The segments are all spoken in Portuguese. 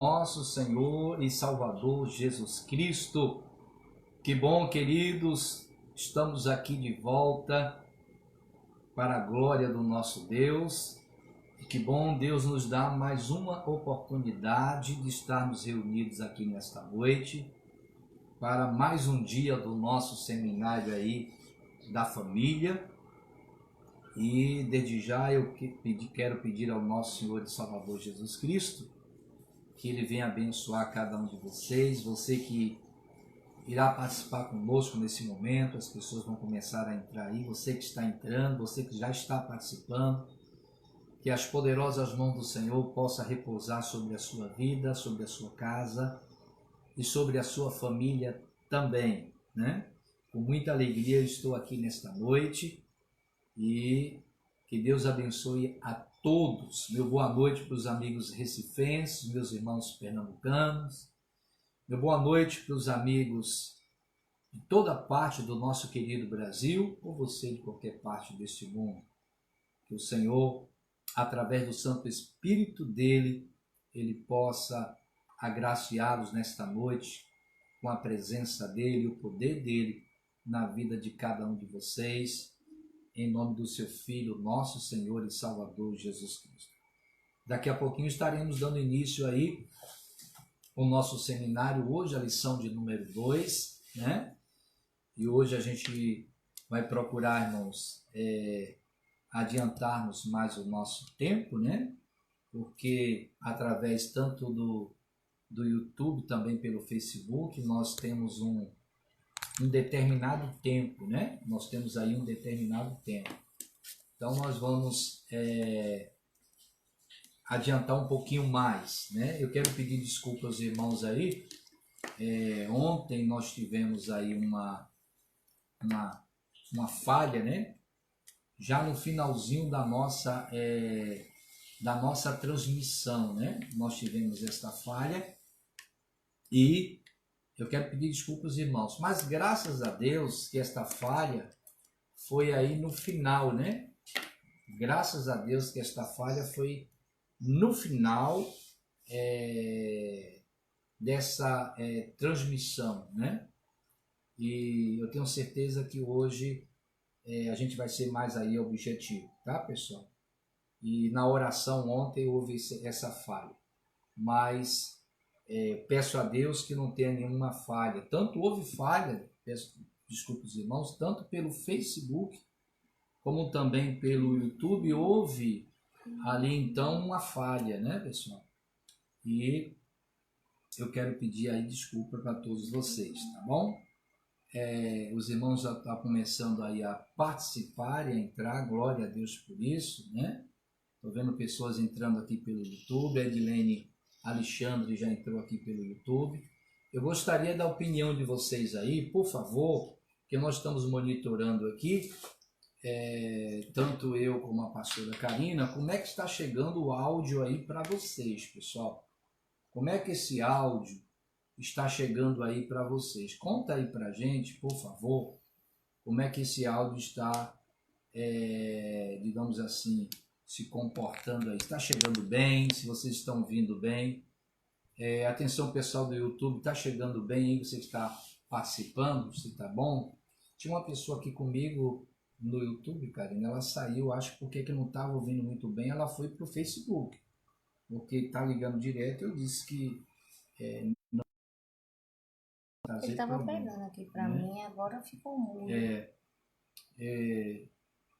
Nosso Senhor e Salvador Jesus Cristo. Que bom, queridos, estamos aqui de volta para a glória do nosso Deus. E que bom, Deus nos dá mais uma oportunidade de estarmos reunidos aqui nesta noite para mais um dia do nosso seminário aí da família. E desde já eu quero pedir ao nosso Senhor e Salvador Jesus Cristo que Ele venha abençoar cada um de vocês, você que irá participar conosco nesse momento, as pessoas vão começar a entrar aí, você que está entrando, você que já está participando, que as poderosas mãos do Senhor possam repousar sobre a sua vida, sobre a sua casa e sobre a sua família também, né? Com muita alegria eu estou aqui nesta noite e que Deus abençoe a todos. Meu boa noite para os amigos recifenses, meus irmãos pernambucanos. Meu boa noite para os amigos de toda parte do nosso querido Brasil, ou você de qualquer parte deste mundo. Que o Senhor, através do Santo Espírito dele, ele possa agraciá-los nesta noite com a presença dele, o poder dele na vida de cada um de vocês, em nome do seu Filho, nosso Senhor e Salvador Jesus Cristo. Daqui a pouquinho estaremos dando início aí ao nosso seminário, hoje a lição de número 2, né? E hoje a gente vai procurar, irmãos, adiantarmos mais o nosso tempo, né? Porque através tanto do YouTube, também pelo Facebook, nós temos um determinado tempo, né? Nós temos aí um determinado tempo. Então nós vamos adiantar um pouquinho mais, né? Eu quero pedir desculpas aos irmãos aí. Ontem nós tivemos aí uma falha, né? Já no finalzinho da nossa transmissão, né? Nós tivemos esta falha e eu quero pedir desculpas aos irmãos, mas graças a Deus que esta falha foi aí no final, né? Graças a Deus que esta falha foi no final dessa transmissão, né? E eu tenho certeza que hoje a gente vai ser mais aí objetivo, tá, pessoal? E na oração ontem houve essa falha, mas peço a Deus que não tenha nenhuma falha. Tanto houve falha, peço desculpas, irmãos, tanto pelo Facebook como também pelo YouTube houve ali então uma falha, né, pessoal? E eu quero pedir aí desculpa para todos vocês, tá bom? Os irmãos já estão começando aí a participar e a entrar, glória a Deus por isso, né? Estou vendo pessoas entrando aqui pelo YouTube, a Edilene Alexandre já entrou aqui pelo YouTube. Eu gostaria da opinião de vocês aí, por favor, que nós estamos monitorando aqui, tanto eu como a pastora Karina, como é que está chegando o áudio aí para vocês, pessoal? Como é que esse áudio está chegando aí para vocês? Conta aí para a gente, por favor, como é que esse áudio está, digamos assim, se comportando aí. Está chegando bem? Se vocês estão vindo bem? Atenção, pessoal do YouTube, está chegando bem aí? Você que está participando, se está bom? Tinha uma pessoa aqui comigo no YouTube, Karina, ela saiu, acho porque que não estava ouvindo muito bem, ela foi para o Facebook, porque está ligando direto, eu disse que não ele estava pegando aqui para mim, agora ficou mudo.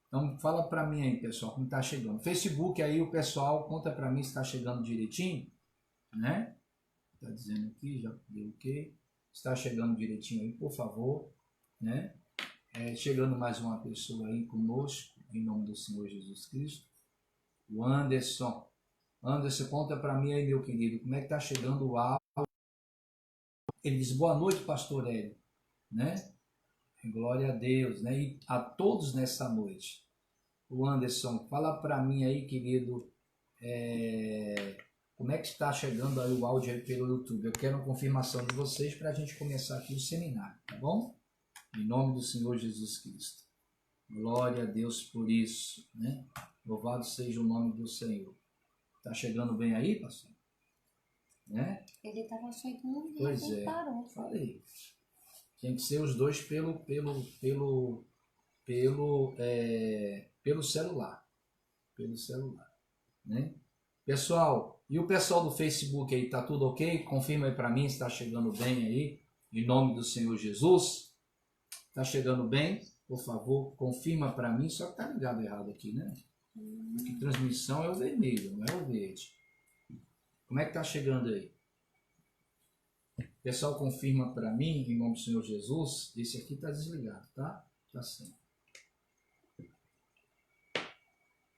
Então fala para mim aí, pessoal, como está chegando. Facebook aí, o pessoal conta para mim se está chegando direitinho, né? Está dizendo aqui, já deu ok. Está chegando direitinho aí, por favor, né? Chegando mais uma pessoa aí conosco, em nome do Senhor Jesus Cristo. O Anderson. Anderson, conta para mim aí, meu querido, como é que está chegando o áudio? Ele diz, boa noite, pastor Hélio, né? Glória a Deus, né? E a todos nessa noite. O Anderson, fala para mim aí, querido, como é que está chegando aí o áudio aí pelo YouTube? Eu quero uma confirmação de vocês para a gente começar aqui o seminário, tá bom? Em nome do Senhor Jesus Cristo. Glória a Deus por isso, né? Louvado seja o nome do Senhor. Tá chegando bem aí, pastor? né? Ele estava chegando e Pois ele é, parou. falei. Tem que ser os dois pelo celular. Pelo celular, né? Pessoal, e o pessoal do Facebook aí, tá tudo ok? Confirma aí para mim se está chegando bem aí, em nome do Senhor Jesus. Tá chegando bem? Por favor, confirma para mim, só que tá ligado errado aqui, né? Aqui transmissão é o vermelho, não é o verde. Como é que tá chegando aí? Pessoal, confirma para mim, em nome do Senhor Jesus. Esse aqui tá desligado, tá? Tá certo.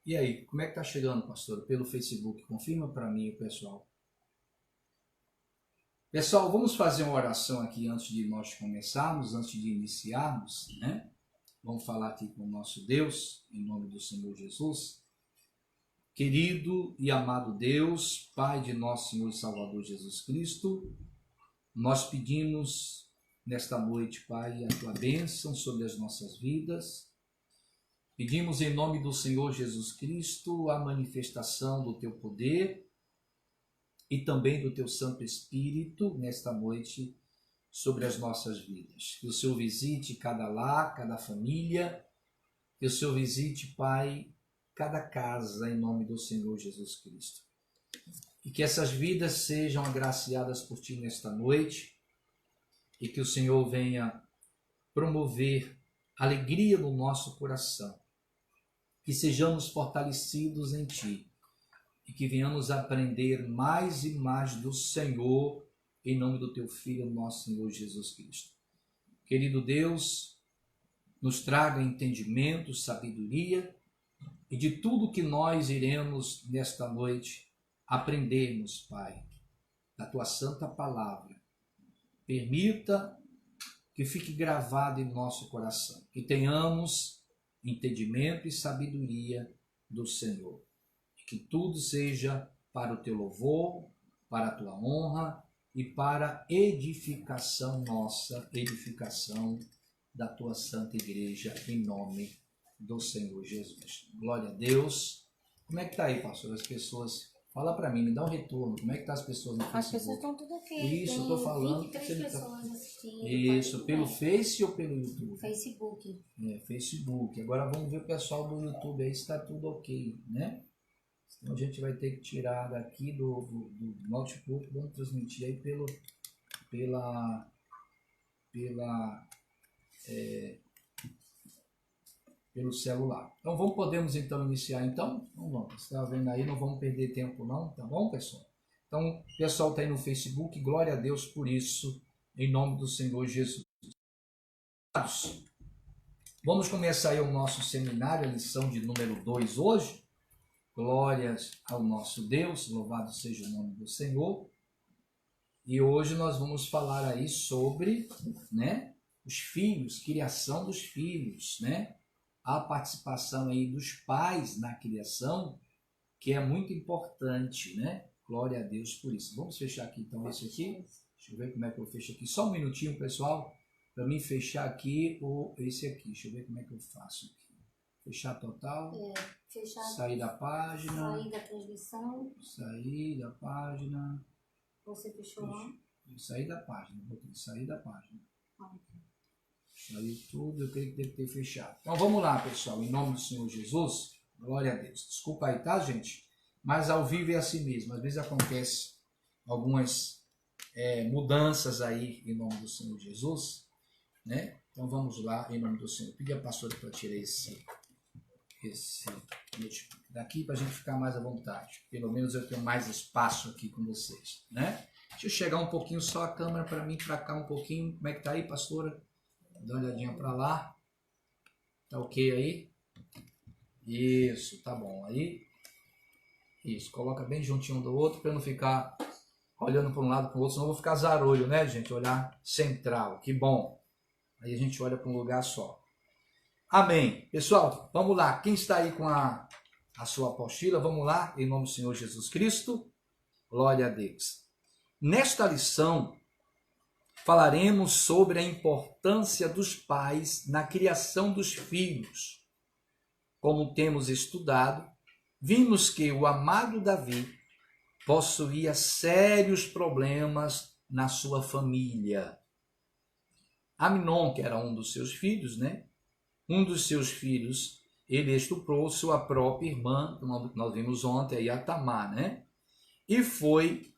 E aí, como é que tá chegando, pastor? Pelo Facebook, confirma para mim, pessoal. Pessoal, vamos fazer uma oração aqui antes de nós começarmos, antes de iniciarmos, né? Vamos falar aqui com o nosso Deus, em nome do Senhor Jesus. Querido e amado Deus, Pai de nosso Senhor e Salvador Jesus Cristo, nós pedimos nesta noite, Pai, a Tua bênção sobre as nossas vidas. Pedimos em nome do Senhor Jesus Cristo a manifestação do Teu poder e também do Teu Santo Espírito nesta noite sobre as nossas vidas. Que o Senhor visite cada lar, cada família, que o Senhor visite, Pai, cada casa em nome do Senhor Jesus Cristo. E que essas vidas sejam agraciadas por Ti nesta noite e que o Senhor venha promover alegria no nosso coração. Que sejamos fortalecidos em Ti e que venhamos aprender mais e mais do Senhor em nome do Teu Filho, nosso Senhor Jesus Cristo. Querido Deus, nos traga entendimento, sabedoria e de tudo que nós iremos nesta noite aprendermos, Pai, da Tua santa palavra. Permita que fique gravado em nosso coração, que tenhamos entendimento e sabedoria do Senhor. E que tudo seja para o Teu louvor, para a Tua honra e para edificação nossa, edificação da Tua santa igreja, em nome do Senhor Jesus. Glória a Deus. Como é que tá aí, pastor? As pessoas... Fala para mim, me dá um retorno. Como é que tá as pessoas no Facebook? As pessoas estão tudo ok. Isso, tem eu tô falando. 23 pessoas assistindo. Isso, pelo Face ou pelo YouTube? Facebook. Facebook. Agora vamos ver o pessoal do YouTube aí se está tudo ok, né? Então a gente vai ter que tirar daqui do notebook, vamos transmitir aí pelo celular. Então podemos então iniciar então? Vamos, você está vendo aí, não vamos perder tempo não, tá bom, pessoal? Então, o pessoal está aí no Facebook, glória a Deus por isso, em nome do Senhor Jesus. Vamos começar aí o nosso seminário, a lição de número 2 hoje. Glórias ao nosso Deus, louvado seja o nome do Senhor. E hoje nós vamos falar aí sobre, né, os filhos, criação dos filhos, né? A participação aí dos pais na criação, que é muito importante, né? Glória a Deus por isso. Vamos fechar aqui então esse aqui. Deixa eu ver como é que eu fecho aqui. Só um minutinho, pessoal, para mim fechar aqui esse aqui. Deixa eu ver como é que eu faço aqui. Fechar total. Fechar. Sair da página. Sair da transmissão. Sair da página. Você fechou lá? Sair da página. Botei sair da página. Ok. Saiu tudo, eu creio que deve ter fechado. Então vamos lá, pessoal, em nome do Senhor Jesus, glória a Deus. Desculpa aí, tá, gente? Mas ao vivo é assim mesmo, às vezes acontece algumas mudanças aí em nome do Senhor Jesus, né? Então vamos lá, em nome do Senhor. Pedi a pastora para tirar esse daqui para a gente ficar mais à vontade. Pelo menos eu tenho mais espaço aqui com vocês, né? Deixa eu chegar um pouquinho só a câmera para mim, para cá um pouquinho. Como é que tá aí, pastora? Dá uma olhadinha para lá. Tá ok aí? Isso, tá bom. Aí, isso, coloca bem juntinho um do outro para não ficar olhando para um lado para o outro, senão eu vou ficar zarolho, né, gente? Olhar central, que bom. Aí a gente olha para um lugar só. Amém. Pessoal, vamos lá. Quem está aí com a sua apostila, vamos lá, em nome do Senhor Jesus Cristo. Glória a Deus. Nesta lição, falaremos sobre a importância dos pais na criação dos filhos. Como temos estudado, vimos que o amado Davi possuía sérios problemas na sua família. Aminon, que era um dos seus filhos, né? Um dos seus filhos, ele estuprou sua própria irmã, nós vimos ontem aí, a Tamar, né? E foi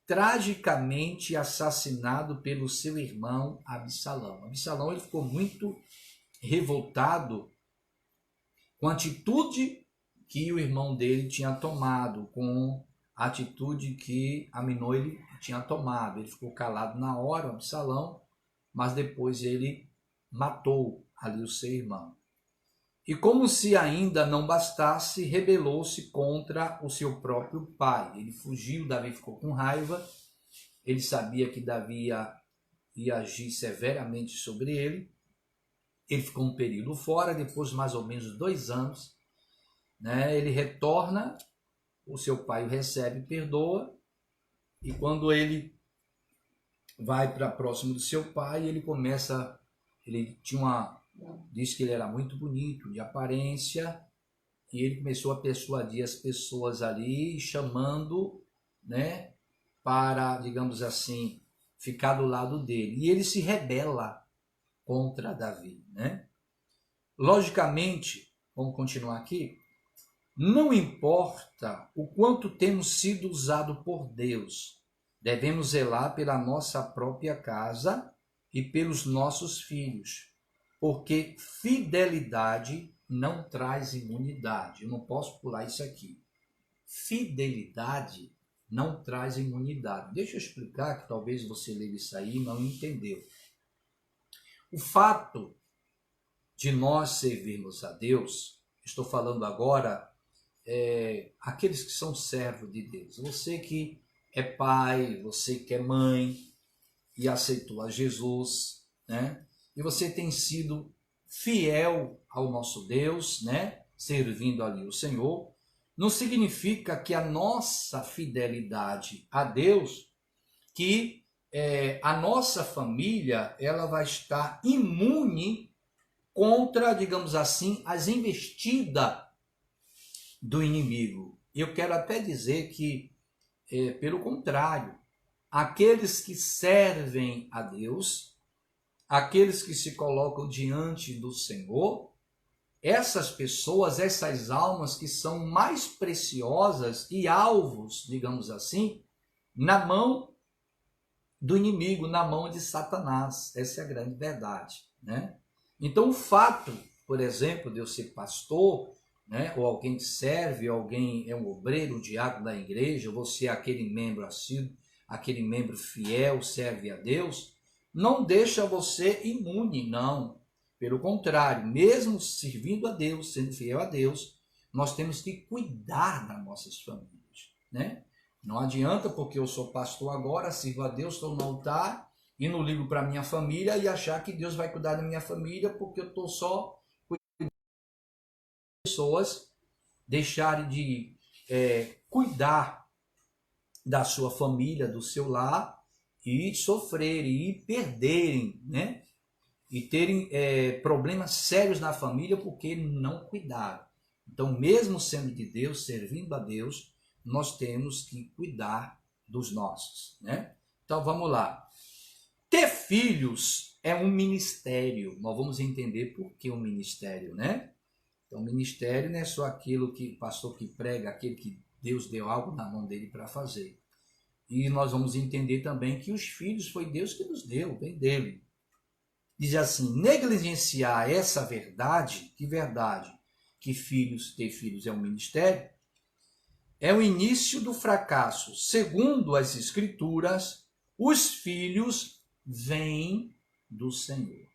tragicamente assassinado pelo seu irmão Absalão. Absalão, ele ficou muito revoltado com a atitude que o irmão dele tinha tomado, com a atitude que Aminon ele tinha tomado. Ele ficou calado na hora, o Absalão, mas depois ele matou ali o seu irmão. E como se ainda não bastasse, rebelou-se contra o seu próprio pai. Ele fugiu, Davi ficou com raiva, ele sabia que Davi ia agir severamente sobre ele. Ele ficou um período fora, depois mais ou menos 2 anos, né, ele retorna, o seu pai o recebe, perdoa, e quando ele vai para próximo do seu pai, ele começa, diz que ele era muito bonito, de aparência, e ele começou a persuadir as pessoas ali, chamando, né, para, digamos assim, ficar do lado dele. E ele se rebela contra Davi, né? Logicamente, vamos continuar aqui, não importa o quanto temos sido usados por Deus, devemos zelar pela nossa própria casa e pelos nossos filhos, porque fidelidade não traz imunidade. Eu não posso pular isso aqui. Fidelidade não traz imunidade. Deixa eu explicar, que talvez você leu isso aí e não entendeu. O fato de nós servirmos a Deus, estou falando agora, aqueles que são servos de Deus. Você que é pai, você que é mãe e aceitou a Jesus, né? E você tem sido fiel ao nosso Deus, né? Servindo ali o Senhor, não significa que a nossa fidelidade a Deus, que a nossa família, ela vai estar imune contra, digamos assim, as investidas do inimigo. Eu quero até dizer que, pelo contrário, aqueles que servem a Deus, aqueles que se colocam diante do Senhor, essas pessoas, essas almas que são mais preciosas e alvos, digamos assim, na mão do inimigo, na mão de Satanás. Essa é a grande verdade, né? Então, o fato, por exemplo, de eu ser pastor, né, ou alguém que serve, alguém é um obreiro, um diácono da igreja, você é aquele membro assíduo, aquele membro fiel, serve a Deus, não deixa você imune, não. Pelo contrário, mesmo servindo a Deus, sendo fiel a Deus, nós temos que cuidar das nossas famílias, né? Não adianta, porque eu sou pastor agora, sirvo a Deus, estou no altar e não ligo para minha família e achar que Deus vai cuidar da minha família porque eu estou só cuidando das pessoas deixarem de cuidar da sua família, do seu lar, e sofrerem e perderem, né? E terem problemas sérios na família porque não cuidaram. Então, mesmo sendo de Deus, servindo a Deus, nós temos que cuidar dos nossos, né? Então, vamos lá. Ter filhos é um ministério. Nós vamos entender por que um ministério, né? Então, ministério não é só aquilo que o pastor que prega, aquele que Deus deu algo na mão dele para fazer. E nós vamos entender também que os filhos foi Deus que nos deu, vem dele. Diz assim, negligenciar essa verdade, que verdade? Que ter filhos é um ministério, é o início do fracasso. Segundo as Escrituras, os filhos vêm do Senhor.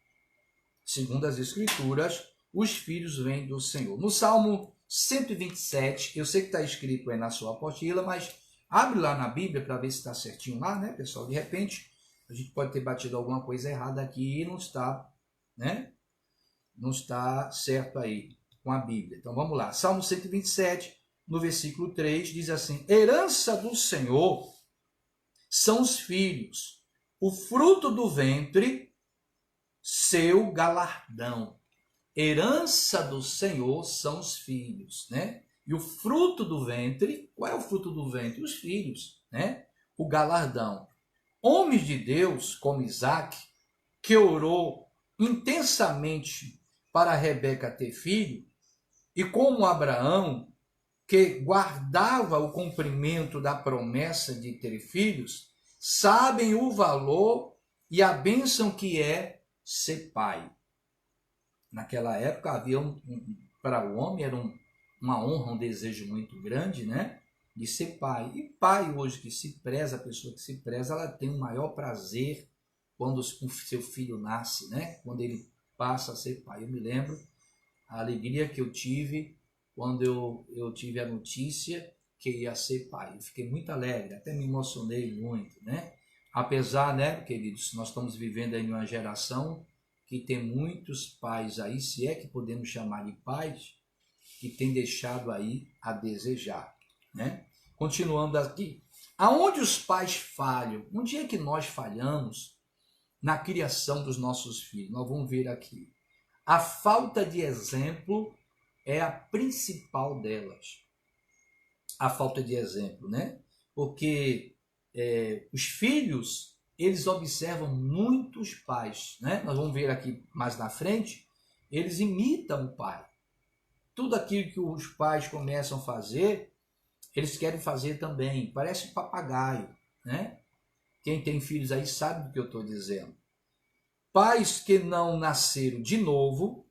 Segundo as Escrituras, os filhos vêm do Senhor. No Salmo 127, eu sei que está escrito aí na sua apostila, mas abre lá na Bíblia para ver se está certinho lá, né, pessoal? De repente, a gente pode ter batido alguma coisa errada aqui e não está, né? Não está certo aí com a Bíblia. Então vamos lá. Salmo 127, no versículo 3, diz assim: herança do Senhor são os filhos, o fruto do ventre, seu galardão. Herança do Senhor são os filhos, né? E o fruto do ventre, qual é o fruto do ventre? Os filhos, né? O galardão. Homens de Deus, como Isaac, que orou intensamente para Rebeca ter filho, e como Abraão, que guardava o cumprimento da promessa de ter filhos, sabem o valor e a bênção que é ser pai. Naquela época havia para o homem era uma honra, um desejo muito grande, né? De ser pai. E pai hoje que se preza, a pessoa que se preza, ela tem o maior prazer quando o seu filho nasce, né? Quando ele passa a ser pai. Eu me lembro a alegria que eu tive quando eu tive a notícia que ia ser pai. Eu fiquei muito alegre, até me emocionei muito, né? Apesar, né, queridos, nós estamos vivendo aí uma geração que tem muitos pais aí, se é que podemos chamar de pais, que tem deixado aí a desejar, né? Continuando aqui. Aonde os pais falham? Onde é que nós falhamos na criação dos nossos filhos? Nós vamos ver aqui. A falta de exemplo é a principal delas. A falta de exemplo, né? Porque os filhos, eles observam muitos pais, né? Nós vamos ver aqui mais na frente, eles imitam o pai. Tudo aquilo que os pais começam a fazer, eles querem fazer também. Parece um papagaio, né? Quem tem filhos aí sabe do que eu estou dizendo. Pais que não nasceram de novo,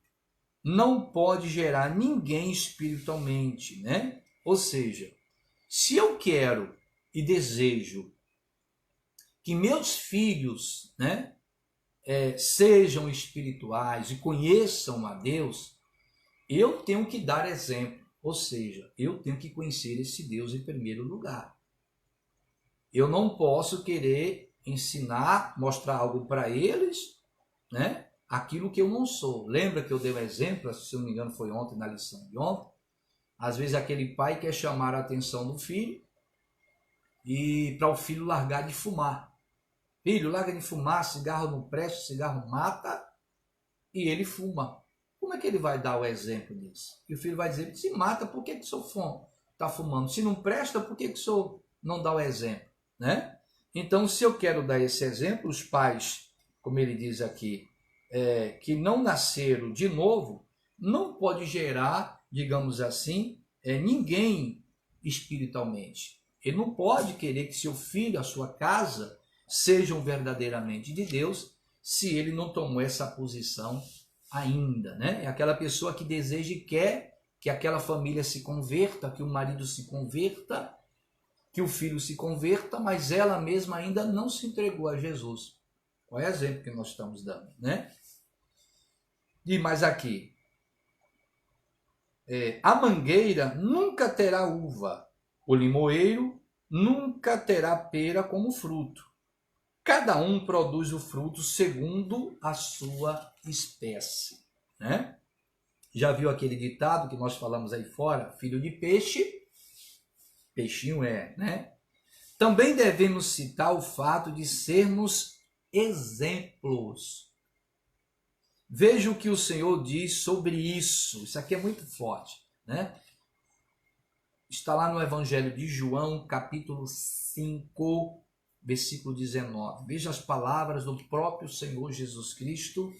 não pode gerar ninguém espiritualmente, né? Ou seja, se eu quero e desejo que meus filhos, né, sejam espirituais e conheçam a Deus, eu tenho que dar exemplo, ou seja, eu tenho que conhecer esse Deus em primeiro lugar. Eu não posso querer ensinar, mostrar algo para eles, né, aquilo que eu não sou. Lembra que eu dei um exemplo, se não me engano foi ontem, na lição de ontem? Às vezes aquele pai quer chamar a atenção do filho e para o filho largar de fumar. Filho, larga de fumar, cigarro não presta, cigarro mata, e ele fuma. Como é que ele vai dar o exemplo disso? E o filho vai dizer, se mata, por que o senhor está fumando? Se não presta, por que o senhor não dá o exemplo? Né? Então, se eu quero dar esse exemplo, os pais, como ele diz aqui, que não nasceram de novo, não pode gerar, digamos assim, ninguém espiritualmente. Ele não pode querer que seu filho, a sua casa, sejam verdadeiramente de Deus, se ele não tomou essa posição ainda, né? É aquela pessoa que deseja e quer que aquela família se converta, que o marido se converta, que o filho se converta, mas ela mesma ainda não se entregou a Jesus. Qual é o exemplo que nós estamos dando, né? E mais aqui, a mangueira nunca terá uva, o limoeiro nunca terá pera como fruto. Cada um produz o fruto segundo a sua espécie, né? Já viu aquele ditado que nós falamos aí fora? Filho de peixe, peixinho é, né? Também devemos citar o fato de sermos exemplos. Veja o que o Senhor diz sobre isso. Isso aqui é muito forte, né? Está lá no Evangelho de João, capítulo 5, versículo 19. Veja as palavras do próprio Senhor Jesus Cristo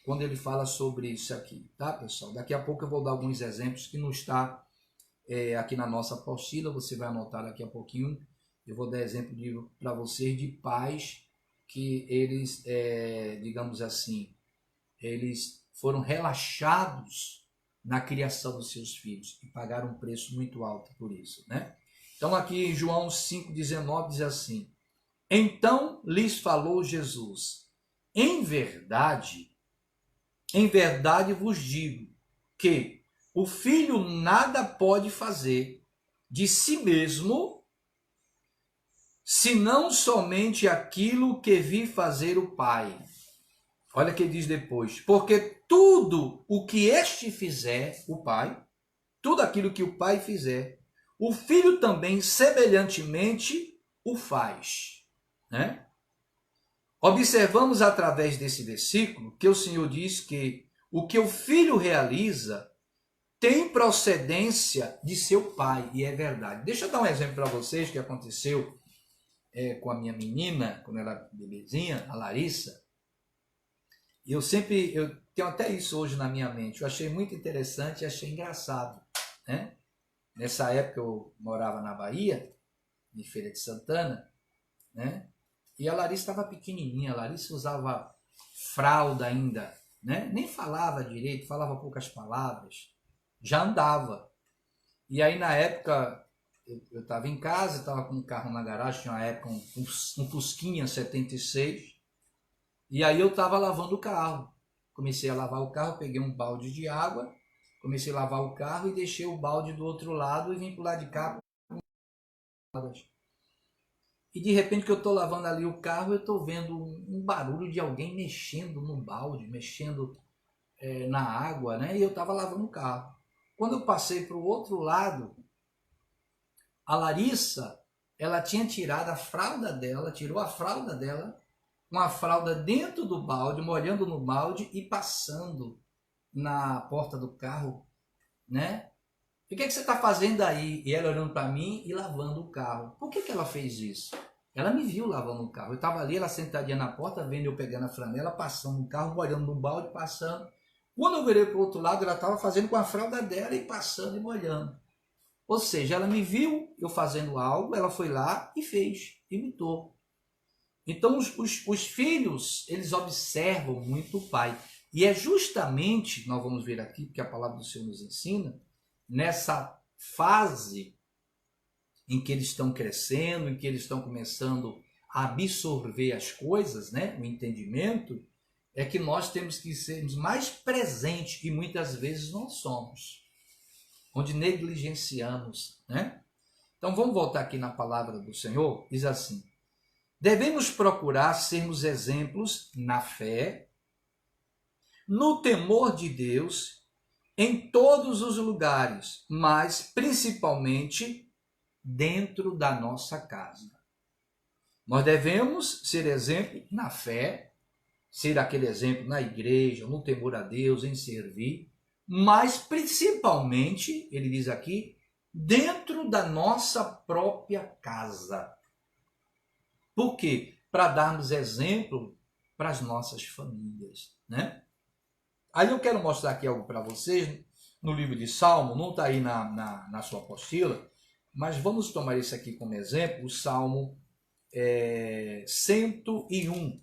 quando ele fala sobre isso aqui, tá, pessoal? Daqui a pouco eu vou dar alguns exemplos que não está aqui na nossa apostila, você vai anotar daqui a pouquinho. Eu vou dar exemplo para vocês de pais que eles, digamos assim, eles foram relaxados na criação dos seus filhos e pagaram um preço muito alto por isso, né? Então aqui em João 5,19 diz assim: então lhes falou Jesus, em verdade vos digo que o filho nada pode fazer de si mesmo, senão somente aquilo que vi fazer o Pai. Olha o que diz depois, porque tudo o que este fizer, o Pai, tudo aquilo que o Pai fizer, o Filho também semelhantemente o faz, né? Observamos através desse versículo que o Senhor diz que o que o Filho realiza tem procedência de seu pai, e é verdade. Deixa eu dar um exemplo para vocês que aconteceu com a minha menina, quando ela era bebezinha, a Larissa. Eu tenho até isso hoje na minha mente, eu achei muito interessante e achei engraçado, né? Nessa época eu morava na Bahia, em Feira de Santana, né? E a Larissa estava pequenininha, a Larissa usava fralda ainda, né? Nem falava direito, falava poucas palavras, já andava. E aí na época eu estava em casa, estava com um carro na garagem, tinha uma época um Fusquinha 76, e aí eu estava lavando o carro. Comecei a lavar o carro, peguei um balde de água, comecei a lavar o carro e deixei o balde do outro lado e vim pro lado de cá. E de repente que eu estou lavando ali o carro, eu estou vendo um barulho de alguém mexendo no balde, mexendo na água, né? E eu estava lavando o carro. Quando eu passei para o outro lado, a Larissa, ela tinha tirado a fralda dela, tirou a fralda dela, com a fralda dentro do balde, molhando no balde e passando na porta do carro, né? E o que você está fazendo aí? E ela olhando para mim e lavando o carro. Por que ela fez isso? Ela me viu lavando o carro. Eu estava ali, ela sentadinha na porta, vendo eu pegando a flanela, passando no carro, molhando no balde, passando. Quando eu virei para o outro lado, ela estava fazendo com a fralda dela e passando e molhando. Ou seja, ela me viu eu fazendo algo, ela foi lá e fez, imitou. Então os filhos, eles observam muito o pai. E é justamente, nós vamos ver aqui, porque a palavra do Senhor nos ensina, nessa fase em que eles estão crescendo, em que eles estão começando a absorver as coisas, né, o entendimento, é que nós temos que ser mais presentes, e muitas vezes não somos, onde negligenciamos, né? Então vamos voltar aqui na palavra do Senhor, diz assim: devemos procurar sermos exemplos na fé, no temor de Deus, em todos os lugares, mas principalmente dentro da nossa casa. Nós devemos ser exemplo na fé, ser aquele exemplo na igreja, no temor a Deus, em servir, mas principalmente, ele diz aqui, dentro da nossa própria casa. Por quê? Para darmos exemplo para as nossas famílias, né? Aí eu quero mostrar aqui algo para vocês, no livro de Salmo, não está aí na sua apostila, mas vamos tomar esse aqui como exemplo, o Salmo 101.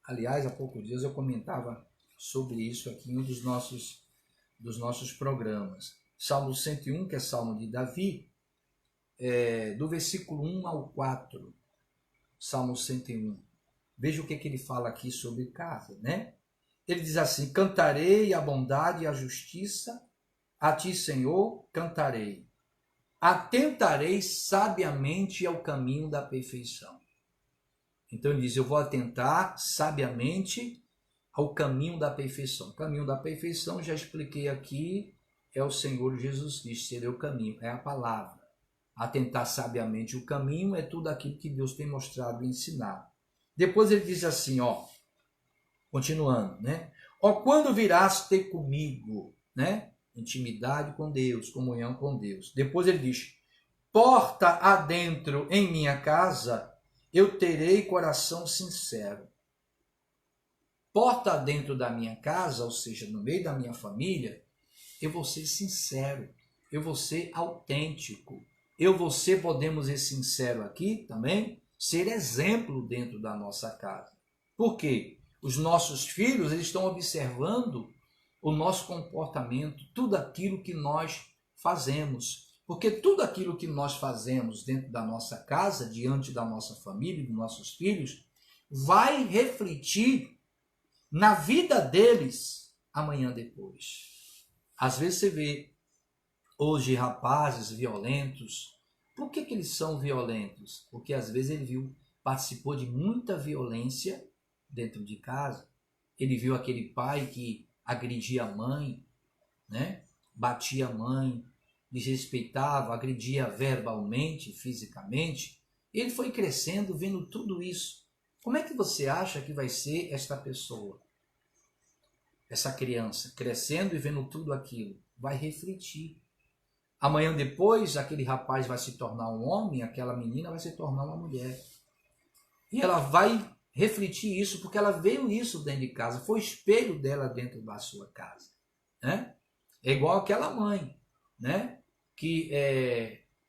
Aliás, há poucos dias eu comentava sobre isso aqui em um dos nossos programas. Salmo 101, que é Salmo de Davi, do versículo 1 ao 4. Salmo 101. Veja o que ele fala aqui sobre casa, né? Ele diz assim: cantarei a bondade e a justiça, a ti, Senhor, cantarei. Atentarei sabiamente ao caminho da perfeição. Então ele diz: eu vou atentar sabiamente ao caminho da perfeição. O caminho da perfeição, já expliquei aqui, é o Senhor Jesus Cristo, seria o caminho, é a palavra. Atentar sabiamente o caminho é tudo aquilo que Deus tem mostrado e ensinado. Depois ele diz assim, continuando, né? Quando virás ter comigo, né? Intimidade com Deus, comunhão com Deus. Depois ele diz: porta adentro em minha casa, eu terei coração sincero. Porta dentro da minha casa, ou seja, no meio da minha família, eu vou ser sincero, eu vou ser autêntico, eu vou ser, podemos ser sincero aqui também, ser exemplo dentro da nossa casa. Por quê? Os nossos filhos, eles estão observando o nosso comportamento, tudo aquilo que nós fazemos. Porque tudo aquilo que nós fazemos dentro da nossa casa, diante da nossa família e dos nossos filhos, vai refletir na vida deles amanhã depois. Às vezes você vê hoje rapazes violentos. Por que eles são violentos? Porque às vezes ele participou de muita violência dentro de casa. Ele viu aquele pai que agredia a mãe, né? Batia a mãe, desrespeitava, agredia verbalmente, fisicamente. Ele foi crescendo, vendo tudo isso. Como é que você acha que vai ser esta pessoa? essa criança crescendo e vendo tudo aquilo, vai refletir. Amanhã depois, aquele rapaz vai se tornar um homem, aquela menina vai se tornar uma mulher. E ela vai refletir isso porque ela veio isso dentro de casa, foi o espelho dela dentro da sua casa, né? É igual aquela mãe, né? Que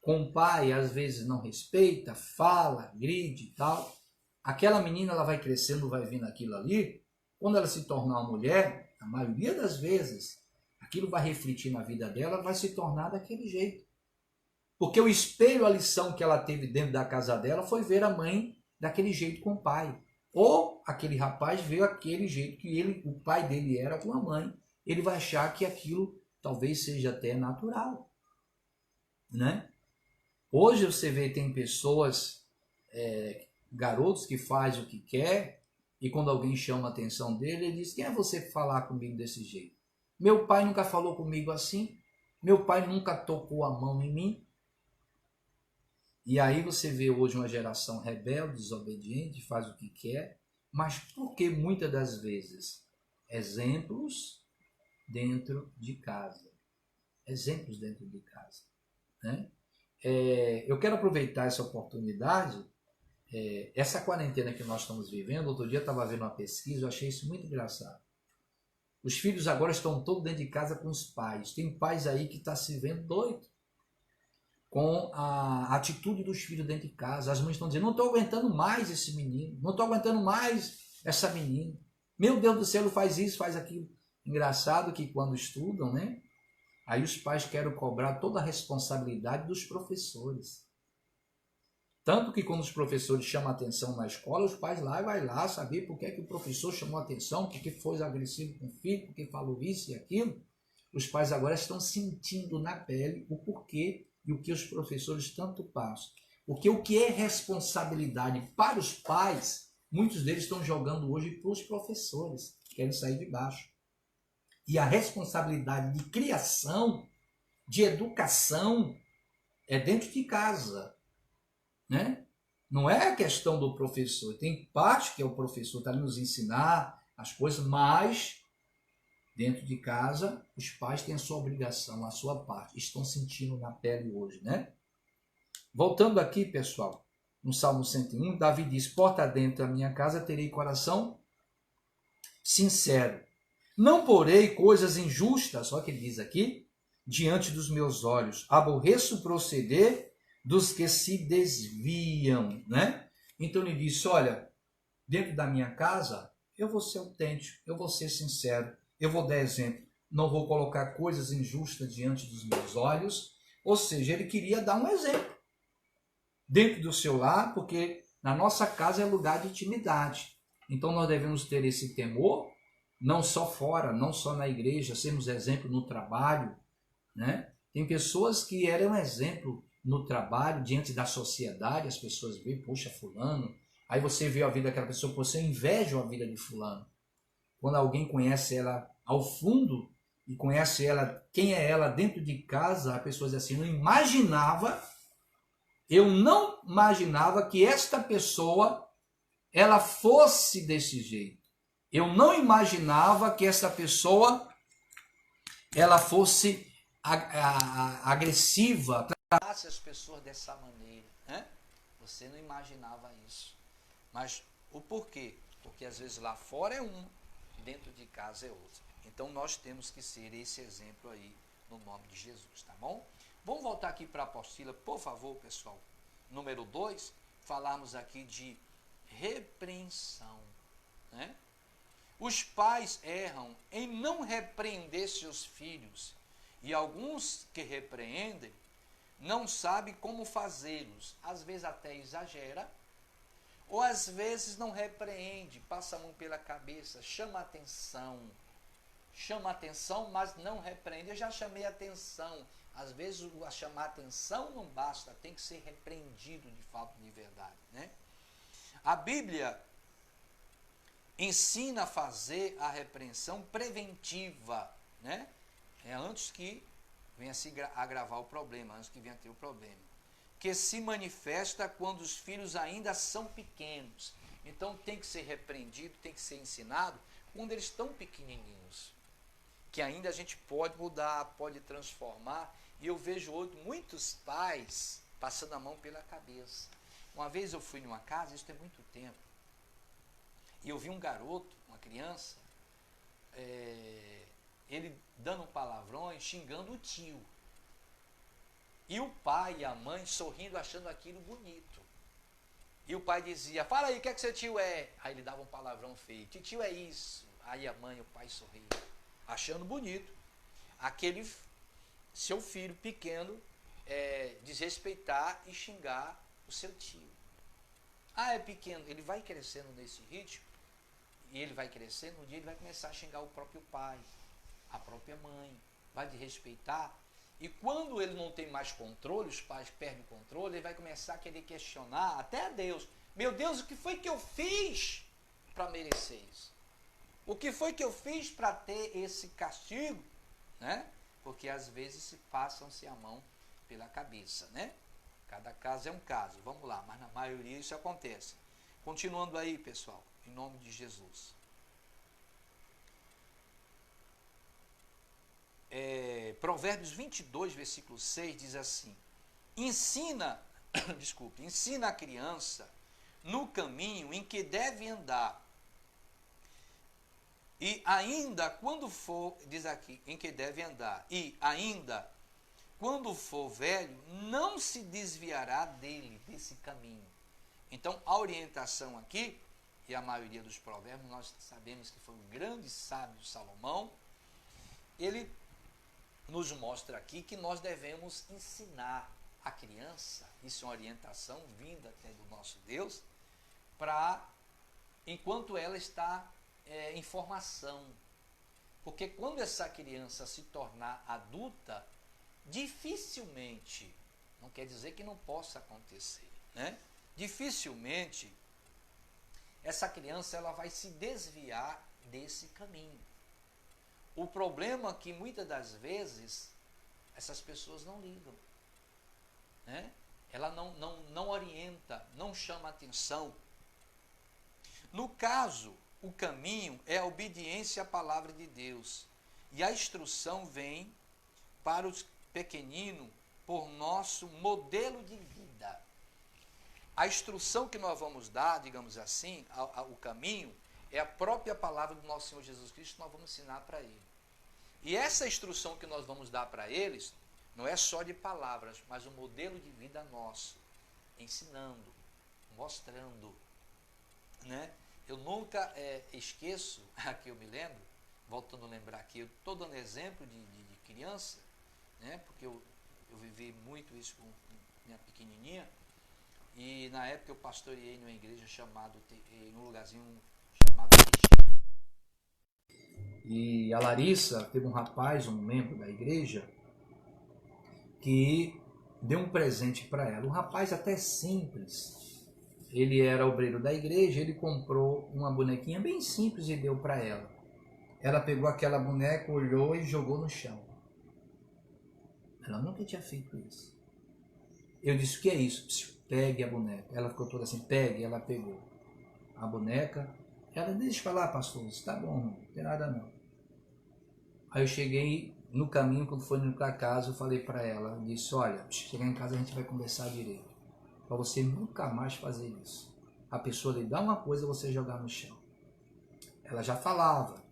com o pai às vezes não respeita, fala, gride e tal. Aquela menina, ela vai crescendo, vai vendo aquilo ali. Quando ela se tornar uma mulher, a maioria das vezes, aquilo vai refletir na vida dela, vai se tornar daquele jeito. Porque o espelho, a lição que ela teve dentro da casa dela foi ver a mãe daquele jeito com o pai. Ou aquele rapaz veio aquele jeito que o pai dele era com a mãe. Ele vai achar que aquilo talvez seja até natural, né? Hoje você vê, tem pessoas, garotos que fazem o que quer, e quando alguém chama a atenção dele, ele diz: quem é você falar comigo desse jeito? Meu pai nunca falou comigo assim, meu pai nunca tocou a mão em mim. E aí você vê hoje uma geração rebelde, desobediente, faz o que quer, mas porque muitas das vezes exemplos dentro de casa. Exemplos dentro de casa, né? Eu quero aproveitar essa oportunidade, essa quarentena que nós estamos vivendo. Outro dia eu estava vendo uma pesquisa, eu achei isso muito engraçado. Os filhos agora estão todos dentro de casa com os pais. Tem pais aí que estão se vendo doido com a atitude dos filhos dentro de casa. As mães estão dizendo: não estou aguentando mais esse menino, não estou aguentando mais essa menina. Meu Deus do céu, ele faz isso, faz aquilo. Engraçado que quando estudam, né? Aí os pais querem cobrar toda a responsabilidade dos professores. Tanto que quando os professores chamam a atenção na escola, os pais vai lá saber por que é que o professor chamou a atenção, por que foi agressivo com o filho, por que falou isso e aquilo. Os pais agora estão sentindo na pele o porquê e o que os professores tanto passam. Porque o que é responsabilidade para os pais, muitos deles estão jogando hoje para os professores, que querem sair de baixo. E a responsabilidade de criação, de educação, é dentro de casa, né? Não é a questão do professor. Tem parte que é o professor está ali nos ensinar as coisas, mas dentro de casa os pais têm a sua obrigação, a sua parte. Estão sentindo na pele hoje, né? Voltando aqui, pessoal, no Salmo 101, Davi diz: porta dentro da minha casa terei coração sincero. Não porei coisas injustas, olha o que ele diz aqui, diante dos meus olhos. Aborreço o proceder dos que se desviam, né? Então ele disse: olha, dentro da minha casa, eu vou ser autêntico, eu vou ser sincero, eu vou dar exemplo. Não vou colocar coisas injustas diante dos meus olhos. Ou seja, ele queria dar um exemplo dentro do seu lar, porque na nossa casa é lugar de intimidade. Então nós devemos ter esse temor, não só fora, não só na igreja, sermos exemplo no trabalho, né? Tem pessoas que eram exemplo no trabalho, diante da sociedade, as pessoas veem: poxa, fulano. Aí você vê a vida daquela pessoa, você inveja a vida de fulano. Quando alguém conhece ela ao fundo e conhece ela, quem é ela dentro de casa, a pessoa diz assim: eu não imaginava que esta pessoa ela fosse desse jeito. Eu não imaginava que essa pessoa ela fosse agressiva, tratasse as pessoas dessa maneira, né? Você não imaginava isso. Mas o porquê? Porque às vezes lá fora é um, dentro de casa é outro. Então nós temos que ser esse exemplo aí, no nome de Jesus, tá bom? Vamos voltar aqui para a apostila, por favor, pessoal. Número 2, falarmos aqui de repreensão, né? Os pais erram em não repreender seus filhos, e alguns que repreendem não sabem como fazê-los. Às vezes até exagera, ou às vezes não repreende, passa a mão pela cabeça, chama atenção, mas não repreende. Eu já chamei atenção. Às vezes a chamar atenção não basta, tem que ser repreendido de fato, de verdade, né? A Bíblia ensina a fazer a repreensão preventiva, né? Antes que venha se agravar o problema, antes que venha ter o problema. Que se manifesta quando os filhos ainda são pequenos. Então tem que ser repreendido, tem que ser ensinado quando eles estão pequenininhos, que ainda a gente pode mudar, pode transformar. E eu vejo hoje muitos pais passando a mão pela cabeça. Uma vez eu fui numa casa, isso tem muito tempo, e eu vi um garoto, uma criança, ele dando palavrões, xingando o tio. E o pai e a mãe sorrindo, achando aquilo bonito. E o pai dizia, fala aí, o que é que seu tio é? Aí ele dava um palavrão feio, tio é isso. Aí a mãe e o pai sorriam, achando bonito aquele seu filho pequeno desrespeitar e xingar o seu tio. Ah, é pequeno, ele vai crescendo nesse ritmo, e ele vai crescendo, um dia ele vai começar a xingar o próprio pai, a própria mãe, vai desrespeitar. E quando ele não tem mais controle, os pais perdem o controle, ele vai começar a querer questionar até a Deus. Meu Deus, o que foi que eu fiz para merecer isso? O que foi que eu fiz para ter esse castigo? Né? Porque às vezes se passam-se a mão pela cabeça, né? Cada caso é um caso, vamos lá, mas na maioria isso acontece. Continuando aí, pessoal, em nome de Jesus. Provérbios 22, versículo 6 diz assim: ensina a criança no caminho em que deve andar, e ainda quando for, diz aqui, em que deve andar, e ainda quando for velho, não se desviará desse caminho. Então, a orientação aqui, e a maioria dos provérbios, nós sabemos que foi um grande sábio Salomão, ele nos mostra aqui que nós devemos ensinar a criança, isso é uma orientação vinda até do nosso Deus, para enquanto ela está em formação. Porque quando essa criança se tornar adulta, dificilmente, não quer dizer que não possa acontecer, né? Dificilmente essa criança ela vai se desviar desse caminho. O problema é que muitas das vezes essas pessoas não ligam, né? Ela não orienta, não chama atenção. No caso, o caminho é a obediência à palavra de Deus, e a instrução vem para os pequeninos por nosso modelo de vida. A instrução que nós vamos dar, digamos assim, o caminho, é a própria palavra do nosso Senhor Jesus Cristo que nós vamos ensinar para ele. E essa instrução que nós vamos dar para eles, não é só de palavras, mas um modelo de vida nosso, ensinando, mostrando, né? Eu nunca esqueço, aqui eu me lembro, voltando a lembrar aqui, eu estou dando exemplo de criança, né? Porque eu vivi muito isso com minha pequenininha, e na época eu pastoreei numa igreja num lugarzinho chamado Teixeira. E a Larissa teve um rapaz, um membro da igreja, que deu um presente para ela. Um rapaz até simples. Ele era obreiro da igreja, ele comprou uma bonequinha bem simples e deu para ela. Ela pegou aquela boneca, olhou e jogou no chão. Ela nunca tinha feito isso. Eu disse, o que é isso? Pegue a boneca. Ela ficou toda assim, pegue. Ela pegou a boneca. Ela, deixa eu falar, pastor, tá bom, não tem nada não. Aí eu cheguei no caminho, quando foi indo para casa, eu falei para ela, disse, olha, chegar em casa a gente vai conversar direito. Para você nunca mais fazer isso. A pessoa lhe dá uma coisa, você jogar no chão. Ela já falava,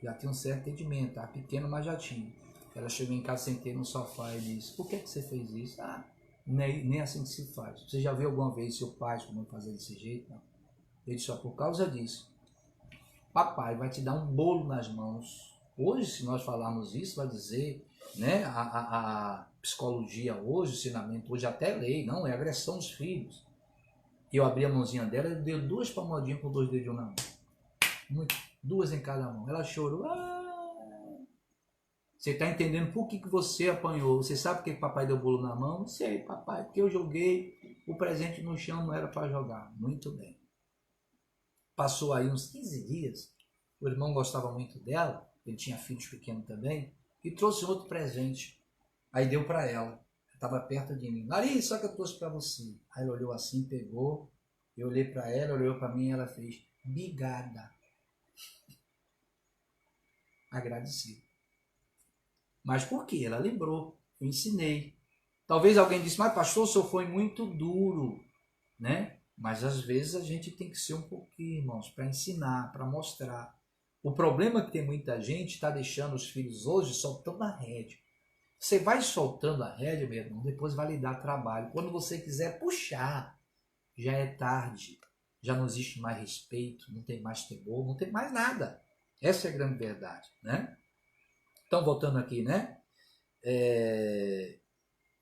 já tinha um certo entendimento, estava pequeno, mas já tinha. Ela chegou em casa, sentei no sofá e disse, por que você fez isso? Ah, nem assim que se faz. Você já viu alguma vez seu pai como fazer desse jeito? Não. Eu disse, só por causa disso, papai vai te dar um bolo nas mãos. Hoje, se nós falarmos isso, vai dizer, né, a psicologia hoje, o ensinamento hoje, até lei, não, é agressão aos filhos. E eu abri a mãozinha dela, ela deu 2 palmadinhas com 2 dedinhos na mão. Muito, 2 em cada mão. Ela chorou. Ah! Você está entendendo por que você apanhou? Você sabe por que papai deu bolo na mão? Não sei, papai, porque eu joguei o presente no chão, não era para jogar. Muito bem. Passou aí uns 15 dias, o irmão gostava muito dela, ele tinha filhos pequenos também, e trouxe outro presente. Aí deu para ela, estava perto de mim. Larissa, só que eu trouxe para você. Aí ela olhou assim, pegou, eu olhei para ela, olhou para mim e ela fez, obrigada. agradecido. Mas por quê? Ela lembrou, eu ensinei. Talvez alguém disse, mas pastor, o senhor foi muito duro, né? Mas às vezes a gente tem que ser um pouquinho, irmãos, para ensinar, para mostrar. O problema é que tem muita gente está deixando os filhos hoje soltando a rédea. Você vai soltando a rédea, meu irmão, depois vai lhe dar trabalho. Quando você quiser puxar, já é tarde. Já não existe mais respeito, não tem mais temor, não tem mais nada. Essa é a grande verdade, né? Então, voltando aqui, né?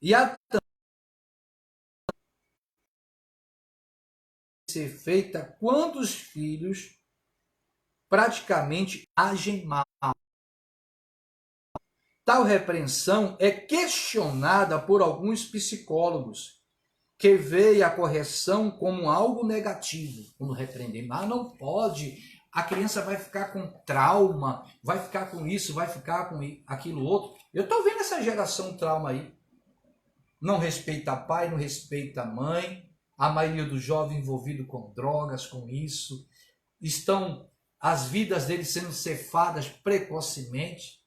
E a ser feita quando os filhos praticamente agem mal. Tal repreensão é questionada por alguns psicólogos, que veem a correção como algo negativo, quando repreendem. Ah, não pode, a criança vai ficar com trauma, vai ficar com isso, vai ficar com aquilo outro. Eu estou vendo essa geração trauma aí. Não respeita pai, não respeita mãe, a maioria dos jovens envolvidos com drogas, com isso. Estão as vidas deles sendo cefadas precocemente.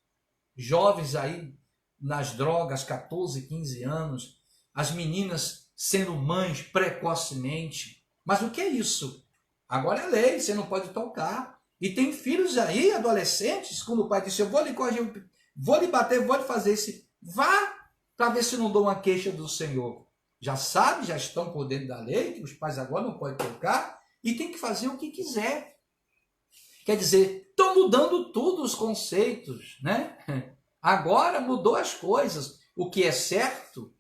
Jovens aí nas drogas, 14, 15 anos. As meninas sendo mães precocemente. Mas o que é isso? Agora é lei, você não pode tocar. E tem filhos aí, adolescentes, quando o pai disse, eu vou lhe corrigir, vou lhe bater, vou lhe fazer isso. Vá para ver se não dou uma queixa do Senhor. Já sabe, já estão por dentro da lei, que os pais agora não podem tocar, e tem que fazer o que quiser. Quer dizer, estão mudando tudo os conceitos, né? Agora mudou as coisas. O que é certo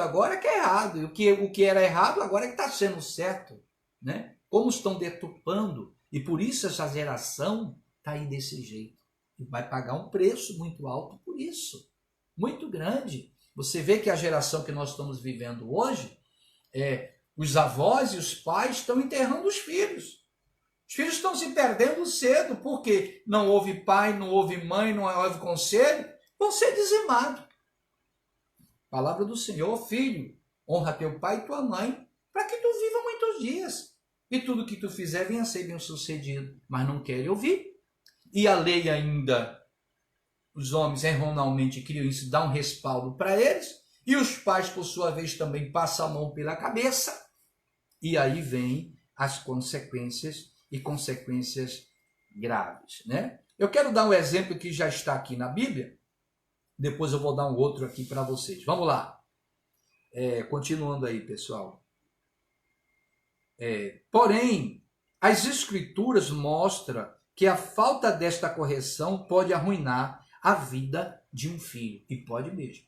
agora é que é errado. E o que era errado agora é que está sendo certo, né? Como estão deturpando. E por isso essa geração está aí desse jeito. E vai pagar um preço muito alto por isso. Muito grande. Você vê que a geração que nós estamos vivendo hoje, os avós e os pais estão enterrando os filhos. Os filhos estão se perdendo cedo, porque não houve pai, não houve mãe, não houve conselho, vão ser dizimados. Palavra do Senhor, filho, honra teu pai e tua mãe, para que tu viva muitos dias. E tudo que tu fizer venha a ser bem sucedido. Mas não querem ouvir. E a lei ainda, os homens erroneamente criam isso, dá um respaldo para eles, e os pais, por sua vez, também passam a mão pela cabeça, e aí vem as consequências, e consequências graves, né? Eu quero dar um exemplo que já está aqui na Bíblia, depois eu vou dar um outro aqui para vocês. Vamos lá. Continuando aí, pessoal. Porém, as Escrituras mostram que a falta desta correção pode arruinar a vida de um filho. E pode mesmo.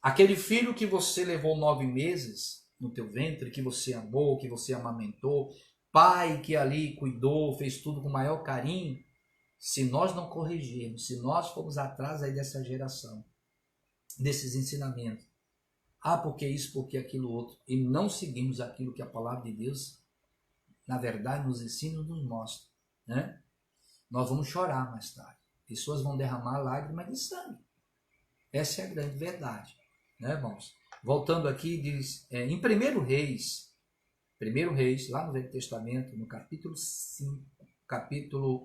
Aquele filho que você levou 9 meses no teu ventre, que você amou, que você amamentou, pai que ali cuidou, fez tudo com o maior carinho, se nós não corrigirmos, se nós formos atrás aí dessa geração, desses ensinamentos, porque isso, porque aquilo outro, e não seguimos aquilo que a palavra de Deus, na verdade, nos ensina e nos mostra, né? Nós vamos chorar mais tarde. Pessoas vão derramar lágrimas de sangue. Essa é a grande verdade, né, irmãos? Voltando aqui, diz, em 1 Reis, lá no Velho Testamento, no capítulo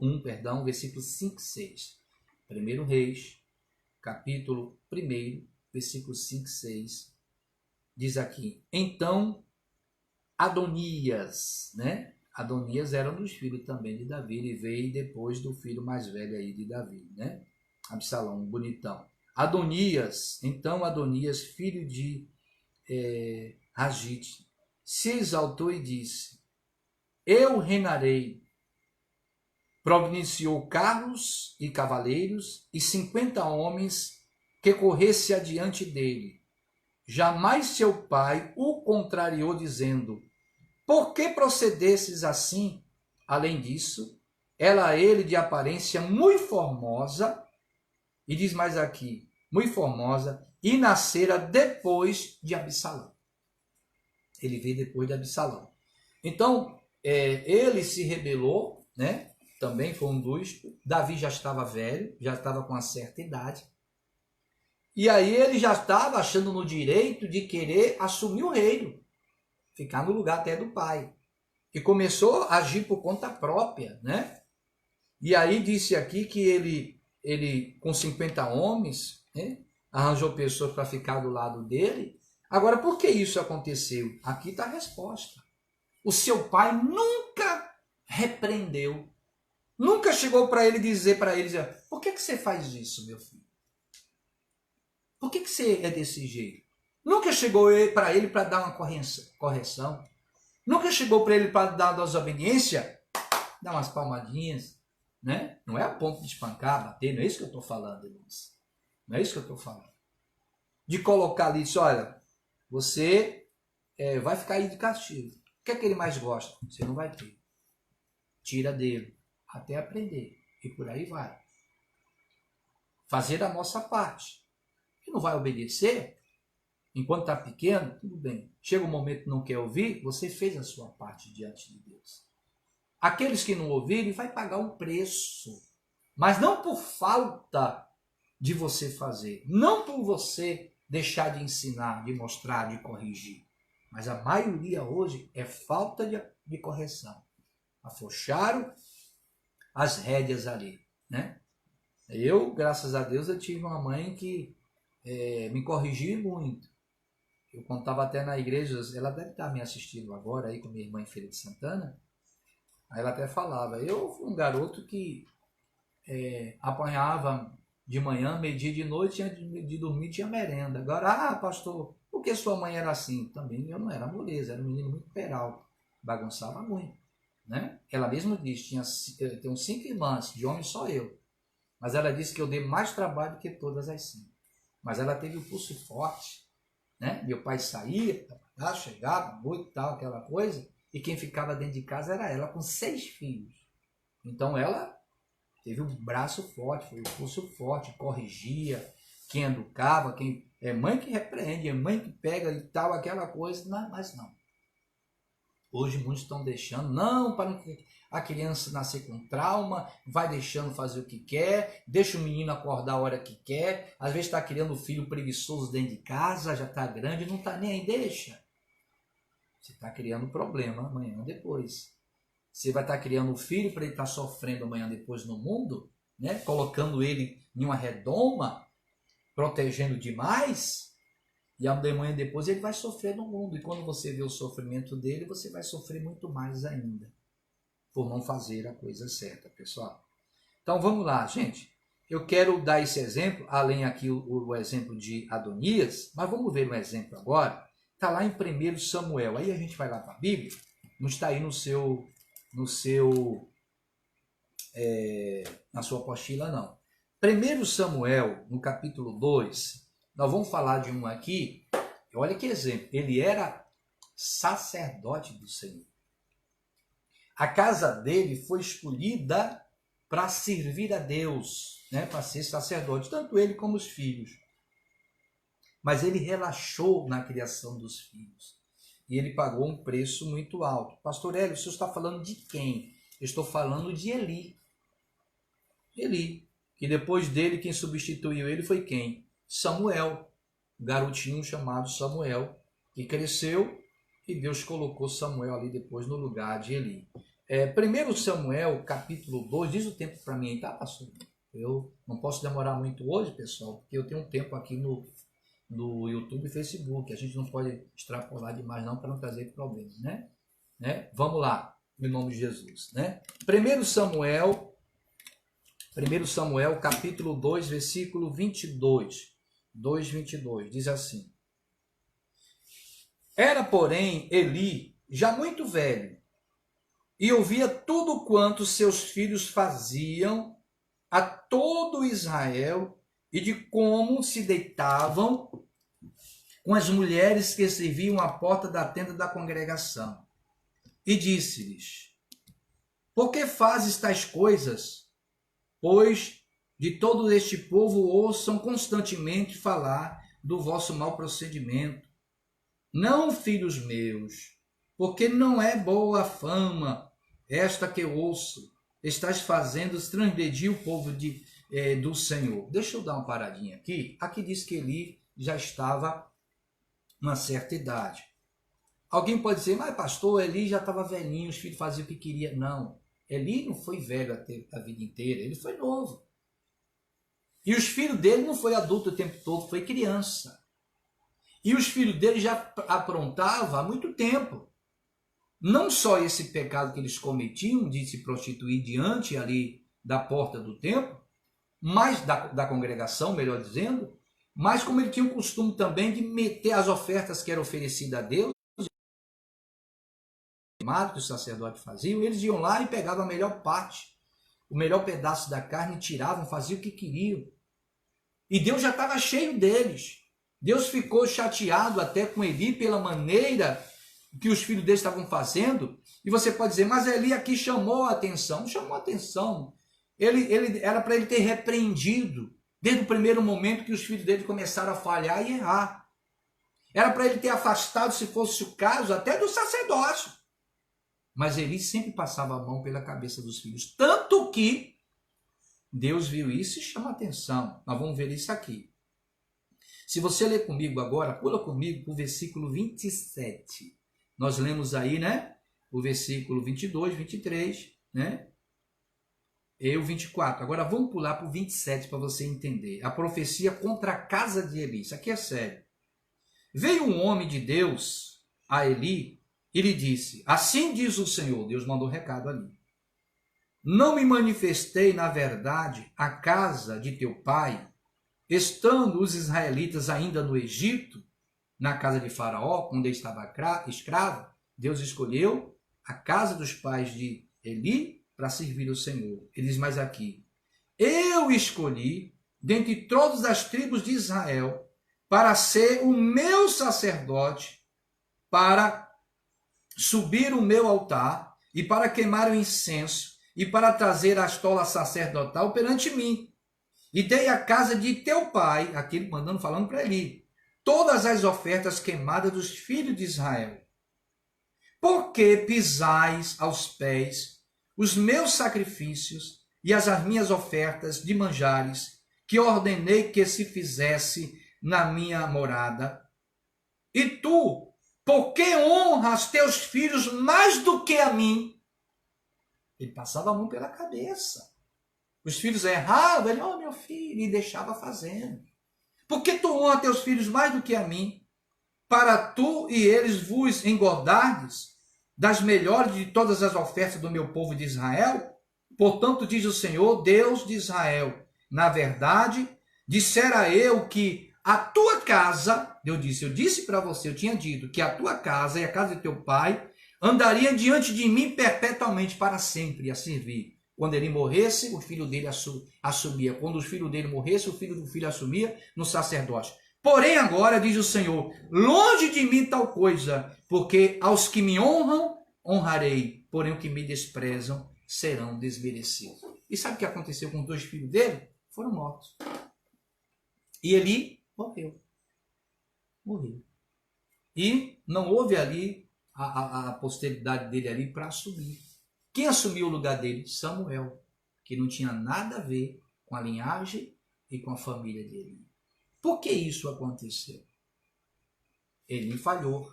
1, versículos 5 e 6. 1 Reis, capítulo 1, versículos 5 e 6, diz aqui, então Adonias, né? Adonias era um dos filhos também de Davi, ele veio depois do filho mais velho aí de Davi, né? Absalão, bonitão. Então Adonias, filho de Hagite, se exaltou e disse, eu reinarei. Providenciou carros e cavaleiros e 50 homens que corresse adiante dele. Jamais seu pai o contrariou, dizendo, por que procedesses assim? Além disso, ele de aparência muito formosa, e diz mais aqui, muito formosa, e nascera depois de Absalão. Ele veio depois de Absalão. Então, ele se rebelou, né? Também foi um dos. Davi já estava velho, já estava com uma certa idade. E aí ele já estava achando no direito de querer assumir o reino, ficar no lugar até do pai. E começou a agir por conta própria, né? E aí disse aqui que ele com 50 homens, né, arranjou pessoas para ficar do lado dele. Agora, por que isso aconteceu? Aqui está a resposta. O seu pai nunca repreendeu. Nunca chegou para ele dizer para ele, por que você faz isso, meu filho? Por que você é desse jeito? Nunca chegou para ele para dar uma correção. Nunca chegou para ele para dar uma desobediência, dar umas palmadinhas, né? Não é a ponto de espancar, bater, não é isso que eu estou falando, irmãos. Não é isso que eu estou falando. De colocar ali, diz, olha, você vai ficar aí de castigo. O que é que ele mais gosta? Você não vai ter. Tira dele, até aprender. E por aí vai. Fazer a nossa parte. E não vai obedecer, enquanto está pequeno, tudo bem. Chega um momento que não quer ouvir, você fez a sua parte diante de Deus. Aqueles que não ouvirem, vai pagar um preço. Mas não por falta de você fazer. Não por você deixar de ensinar, de mostrar, de corrigir. Mas a maioria hoje é falta de correção. Afrouxaram as rédeas ali, né? Eu, graças a Deus, eu tive uma mãe que me corrigia muito. Eu contava até na igreja, ela deve estar me assistindo agora aí com minha irmã em Feira de Santana. Aí ela até falava, eu fui um garoto que apanhava de manhã, meio-dia, de noite, tinha de dormir, tinha merenda. Agora, pastor, por que sua mãe era assim? Também eu não era moleza, era um menino muito peralta, bagunçava muito, né? Ela mesma disse, tenho 5 irmãs, de homem só eu. Mas ela disse que eu dei mais trabalho que todas as 5. Mas ela teve o pulso forte, né? Meu pai saía, chegava, noite e tal, aquela coisa, e quem ficava dentro de casa era ela, com 6 filhos. Então ela teve o braço forte, foi o pulso forte, corrigia, quem educava, é mãe que repreende, é mãe que pega e tal, aquela coisa, mas não. Hoje muitos estão deixando, não, para a criança nascer com trauma, vai deixando fazer o que quer, deixa o menino acordar a hora que quer, às vezes está criando um filho preguiçoso dentro de casa, já está grande, não está nem aí, deixa. Você está criando problema amanhã depois. Você vai estar criando um filho para ele estar sofrendo amanhã depois no mundo, né? Colocando ele em uma redoma, protegendo demais, e amanhã depois ele vai sofrer no mundo. E quando você vê o sofrimento dele, você vai sofrer muito mais ainda, por não fazer a coisa certa, pessoal. Então vamos lá, gente. Eu quero dar esse exemplo, além aqui o exemplo de Adonias, mas vamos ver um exemplo agora. Está lá em 1 Samuel. Aí a gente vai lá para a Bíblia, não está aí na sua apostila, não. 1 Samuel, no capítulo 2, nós vamos falar de um aqui, olha que exemplo, ele era sacerdote do Senhor. A casa dele foi escolhida para servir a Deus, né, para ser sacerdote, tanto ele como os filhos. Mas ele relaxou na criação dos filhos. E ele pagou um preço muito alto. Pastor Hélio, o senhor está falando de quem? Eu estou falando de Eli. Eli. Que depois dele, quem substituiu ele foi quem? Samuel. Um garotinho chamado Samuel, que cresceu e Deus colocou Samuel ali depois no lugar de Eli. 1 Samuel, capítulo 2, diz o tempo para mim aí, tá, pastor? Eu não posso demorar muito hoje, pessoal, porque eu tenho um tempo aqui no YouTube e Facebook. A gente não pode extrapolar demais não para não trazer problemas, né? Vamos lá, em nome de Jesus, né? 1 Samuel, capítulo 2, versículo 22. 2:22, diz assim: Era, porém, Eli já muito velho, e ouvia tudo quanto seus filhos faziam a todo Israel, e de como se deitavam com as mulheres que serviam à porta da tenda da congregação. E disse-lhes: Por que fazes tais coisas? Pois de todo este povo ouçam constantemente falar do vosso mau procedimento. Não, filhos meus, porque não é boa a fama esta que eu ouço. Estás fazendo transgredir o povo do Senhor. Deixa eu dar uma paradinha aqui. Aqui diz que Eli já estava uma certa idade. Alguém pode dizer, mas pastor, Eli já estava velhinho, os filhos faziam o que queria. Não, Eli não foi velho a vida inteira, ele foi novo. E os filhos dele não foi adulto o tempo todo, foi criança. E os filhos dele já aprontavam há muito tempo. Não só esse pecado que eles cometiam de se prostituir diante ali da porta do templo, mas da congregação, melhor dizendo, mas como ele tinha o costume também de meter as ofertas que eram oferecidas a Deus, que os sacerdotes faziam, eles iam lá e pegavam a melhor parte, o melhor pedaço da carne, tiravam, faziam o que queriam. E Deus já estava cheio deles. Deus ficou chateado até com Eli pela maneira que os filhos dele estavam fazendo. E você pode dizer, mas Eli aqui chamou a atenção. Não chamou a atenção. Era para ele ter repreendido desde o primeiro momento que os filhos dele começaram a falhar e errar. Era para ele ter afastado, se fosse o caso, até do sacerdócio. Mas Eli sempre passava a mão pela cabeça dos filhos. Tanto que Deus viu isso e chama a atenção. Nós vamos ver isso aqui. Se você ler comigo agora, pula comigo para o versículo 27. Nós lemos aí, né? O versículo 22, 23, né? E o 24. Agora vamos pular para o 27 para você entender. A profecia contra a casa de Eli. Isso aqui é sério. Veio um homem de Deus a Eli e lhe disse, assim diz o Senhor, Deus mandou um recado ali. Não me manifestei, na verdade, à casa de teu pai, estando os israelitas ainda no Egito, na casa de Faraó, onde ele estava escravo. Deus escolheu a casa dos pais de Eli para servir o Senhor. Ele diz mais aqui, eu escolhi, dentre todas as tribos de Israel, para ser o meu sacerdote, para subir o meu altar e para queimar o incenso e para trazer a estola sacerdotal perante mim. E dei à casa de teu pai, aqui falando para Eli, todas as ofertas queimadas dos filhos de Israel. Por que pisais aos pés os meus sacrifícios e as minhas ofertas de manjares, que ordenei que se fizesse na minha morada? E tu, por que honras teus filhos mais do que a mim? Ele passava a mão pela cabeça. Os filhos erravam, ele, meu filho, e deixava fazendo. Por que tu honras teus filhos mais do que a mim? Para tu e eles vos engordardes das melhores de todas as ofertas do meu povo de Israel? Portanto, diz o Senhor, Deus de Israel, na verdade, dissera eu que a tua casa, eu disse para você, eu tinha dito que a tua casa e a casa de teu pai andaria diante de mim perpetuamente para sempre a servir. Quando ele morresse, o filho dele assumia. Quando o filho dele morresse, o filho do filho assumia no sacerdócio. Porém agora, diz o Senhor, longe de mim tal coisa, porque aos que me honram, honrarei, porém os que me desprezam serão desmerecidos. E sabe o que aconteceu com os dois filhos dele? Foram mortos. E Eli morreu. E não houve ali a posteridade dele ali para assumir. Quem assumiu o lugar dele? Samuel, que não tinha nada a ver com a linhagem e com a família dele. Por que isso aconteceu? Eli falhou.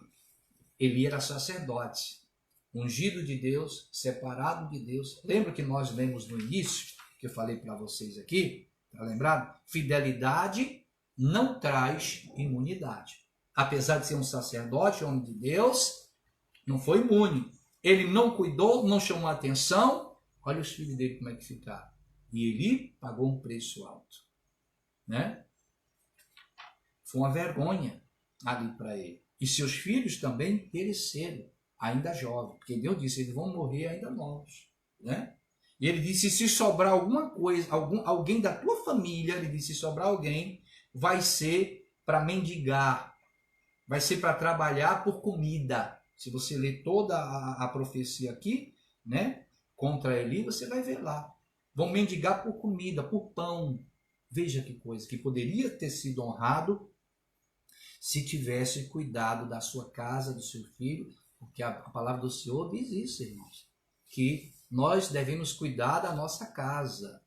Eli era sacerdote, ungido de Deus, separado de Deus. Lembra que nós lemos no início, que eu falei para vocês aqui? Está lembrado? Fidelidade não traz imunidade. Apesar de ser um sacerdote, homem de Deus, não foi imune. Ele não cuidou, não chamou atenção. Olha os filhos dele como é que ficaram. E Eli pagou um preço alto. Né? Foi uma vergonha ali para ele. E seus filhos também pereceram, ainda jovens. Porque Deus disse, eles vão morrer ainda novos. Né? E ele disse, se sobrar alguma coisa, alguém da tua família, ele disse, se sobrar alguém, vai ser para mendigar. Vai ser para trabalhar por comida. Se você ler toda a profecia aqui, né, contra Eli, você vai ver lá. Vão mendigar por comida, por pão. Veja que coisa, que poderia ter sido honrado se tivesse cuidado da sua casa, do seu filho, porque a palavra do Senhor diz isso, irmãos, que nós devemos cuidar da nossa casa.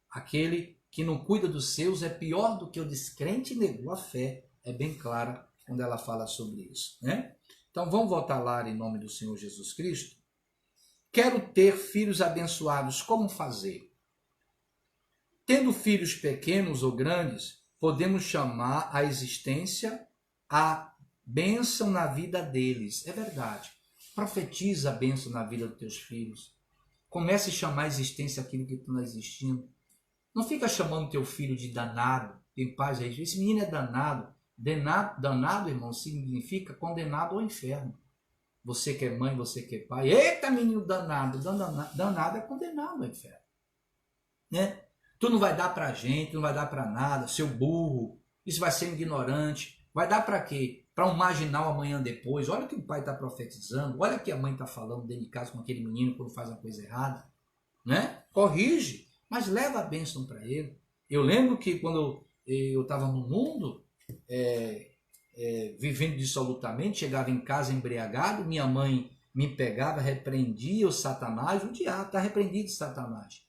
Aquele que não cuida dos seus é pior do que o descrente e negou a fé. É bem clara quando ela fala sobre isso, né? Então vamos voltar lá em nome do Senhor Jesus Cristo Quero ter filhos abençoados. Como fazer? Tendo filhos pequenos ou grandes, podemos chamar a existência a bênção na vida deles. É verdade. Profetiza a bênção na vida dos teus filhos. Comece a chamar a existência aquilo que não está existindo. Não fica chamando teu filho de danado. Tem paz aí. Esse menino é danado. Danado, irmão, significa condenado ao inferno. Você que é mãe, você que é pai. Eita, menino danado. Danado é condenado ao inferno. Né? Tu não vai dar pra gente, não vai dar pra nada. Seu burro. Isso vai ser ignorante. Vai dar pra quê? Para um marginal amanhã depois. Olha o que o pai está profetizando. Olha o que a mãe está falando dentro de casa com aquele menino quando faz uma coisa errada. Né? Corrige, mas leva a bênção para ele. Eu lembro que quando eu estava no mundo, vivendo dissolutamente, chegava em casa embriagado, minha mãe me pegava, repreendia o Satanás, o diabo está repreendido de Satanás.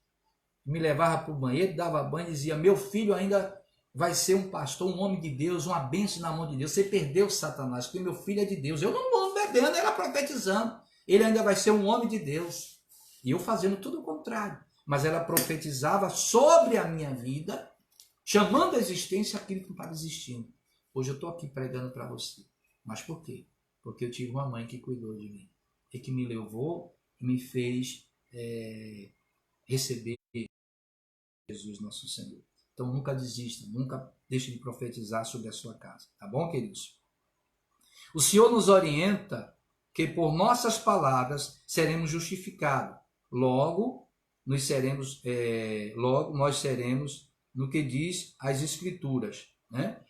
Me levava para o banheiro, dava banho e dizia, meu filho ainda vai ser um pastor, um homem de Deus, uma bênção na mão de Deus. Você perdeu o Satanás, porque meu filho é de Deus. Eu não ando bebendo, ela profetizando. Ele ainda vai ser um homem de Deus. E eu fazendo tudo o contrário. Mas ela profetizava sobre a minha vida, chamando a existência aquilo que não estava existindo. Hoje eu estou aqui pregando para você. Mas por quê? Porque eu tive uma mãe que cuidou de mim. E que me levou e me fez receber Jesus nosso Senhor. Então nunca desista, nunca deixe de profetizar sobre a sua casa. Tá bom, queridos? O Senhor nos orienta que por nossas palavras seremos justificados. Logo, nós seremos no que diz as Escrituras. Né?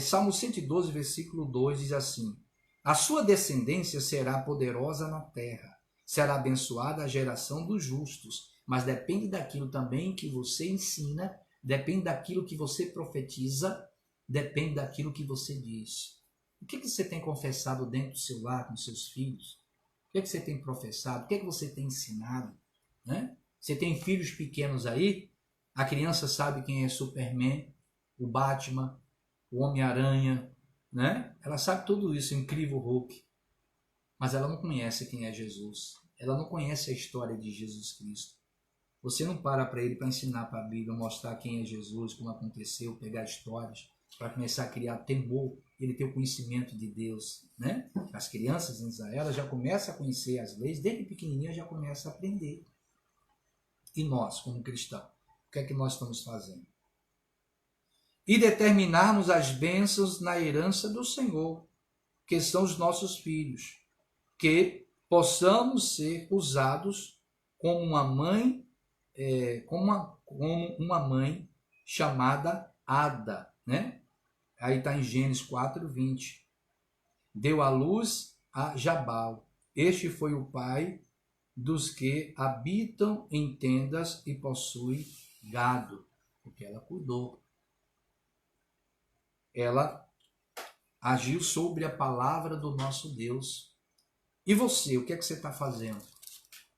Salmo 112, versículo 2 diz assim, a sua descendência será poderosa na terra, será abençoada a geração dos justos, mas depende daquilo também que você ensina, depende daquilo que você profetiza, depende daquilo que você diz. O que você tem confessado dentro do seu lar com seus filhos? O que você tem professado? O que você tem ensinado? Né? Você tem filhos pequenos aí? A criança sabe quem é Superman, o Batman, o Homem-Aranha, né? Ela sabe tudo isso, o incrível Hulk. Mas ela não conhece quem é Jesus. Ela não conhece a história de Jesus Cristo. Você não para ele para ensinar para a Bíblia, mostrar quem é Jesus, como aconteceu, pegar histórias, para começar a criar temor, ele ter o conhecimento de Deus. Né? As crianças em Israel já começam a conhecer as leis, desde pequenininha já começam a aprender. E nós, como cristãos, o que é que nós estamos fazendo? E determinarmos as bênçãos na herança do Senhor, que são os nossos filhos, que possamos ser usados como uma mãe, como uma mãe chamada Ada, né? Aí está em Gênesis 4:20. Deu à luz a Jabal. Este foi o pai dos que habitam em tendas e possuem gado, porque ela cuidou. Ela agiu sobre a palavra do nosso Deus. E você, o que é que você está fazendo?